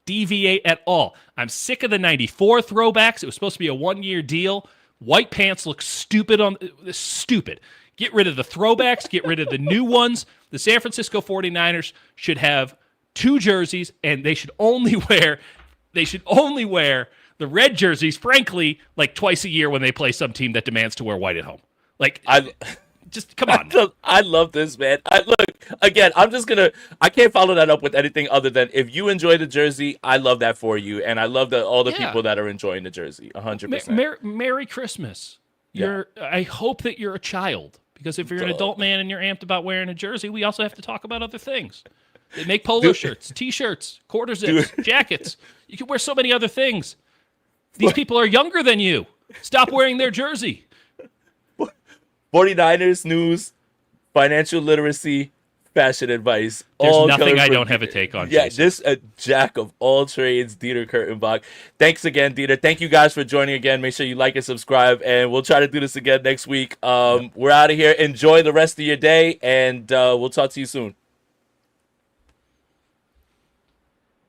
deviate at all. I'm sick of the 94 throwbacks. It was supposed to be a one-year deal. White pants look stupid stupid. Get rid of the throwbacks. Get rid of the new ones. The San Francisco 49ers should have 2 jerseys, and they should only wear the red jerseys, frankly, like twice a year when they play some team that demands to wear white at home. Like, just come on. I love this, man. Again, I can't follow that up with anything other than if you enjoy the jersey, I love that for you. And I love all the people that are enjoying the jersey, 100%. Merry Christmas. Yeah. I hope that you're a child, because if you're an adult man and you're amped about wearing a jersey, we also have to talk about other things. They make polo shirts, T-shirts, quarter zips, jackets. You can wear so many other things. These people are younger than you. Stop wearing their jersey. 49ers news, financial literacy, fashion advice. There's nothing I don't have a take on. Yeah, Jason. this a jack of all trades, Dieter Kurtenbach. Thanks again, Dieter. Thank you guys for joining again. Make sure you like and subscribe, and we'll try to do this again next week. We're out of here. Enjoy the rest of your day, and we'll talk to you soon.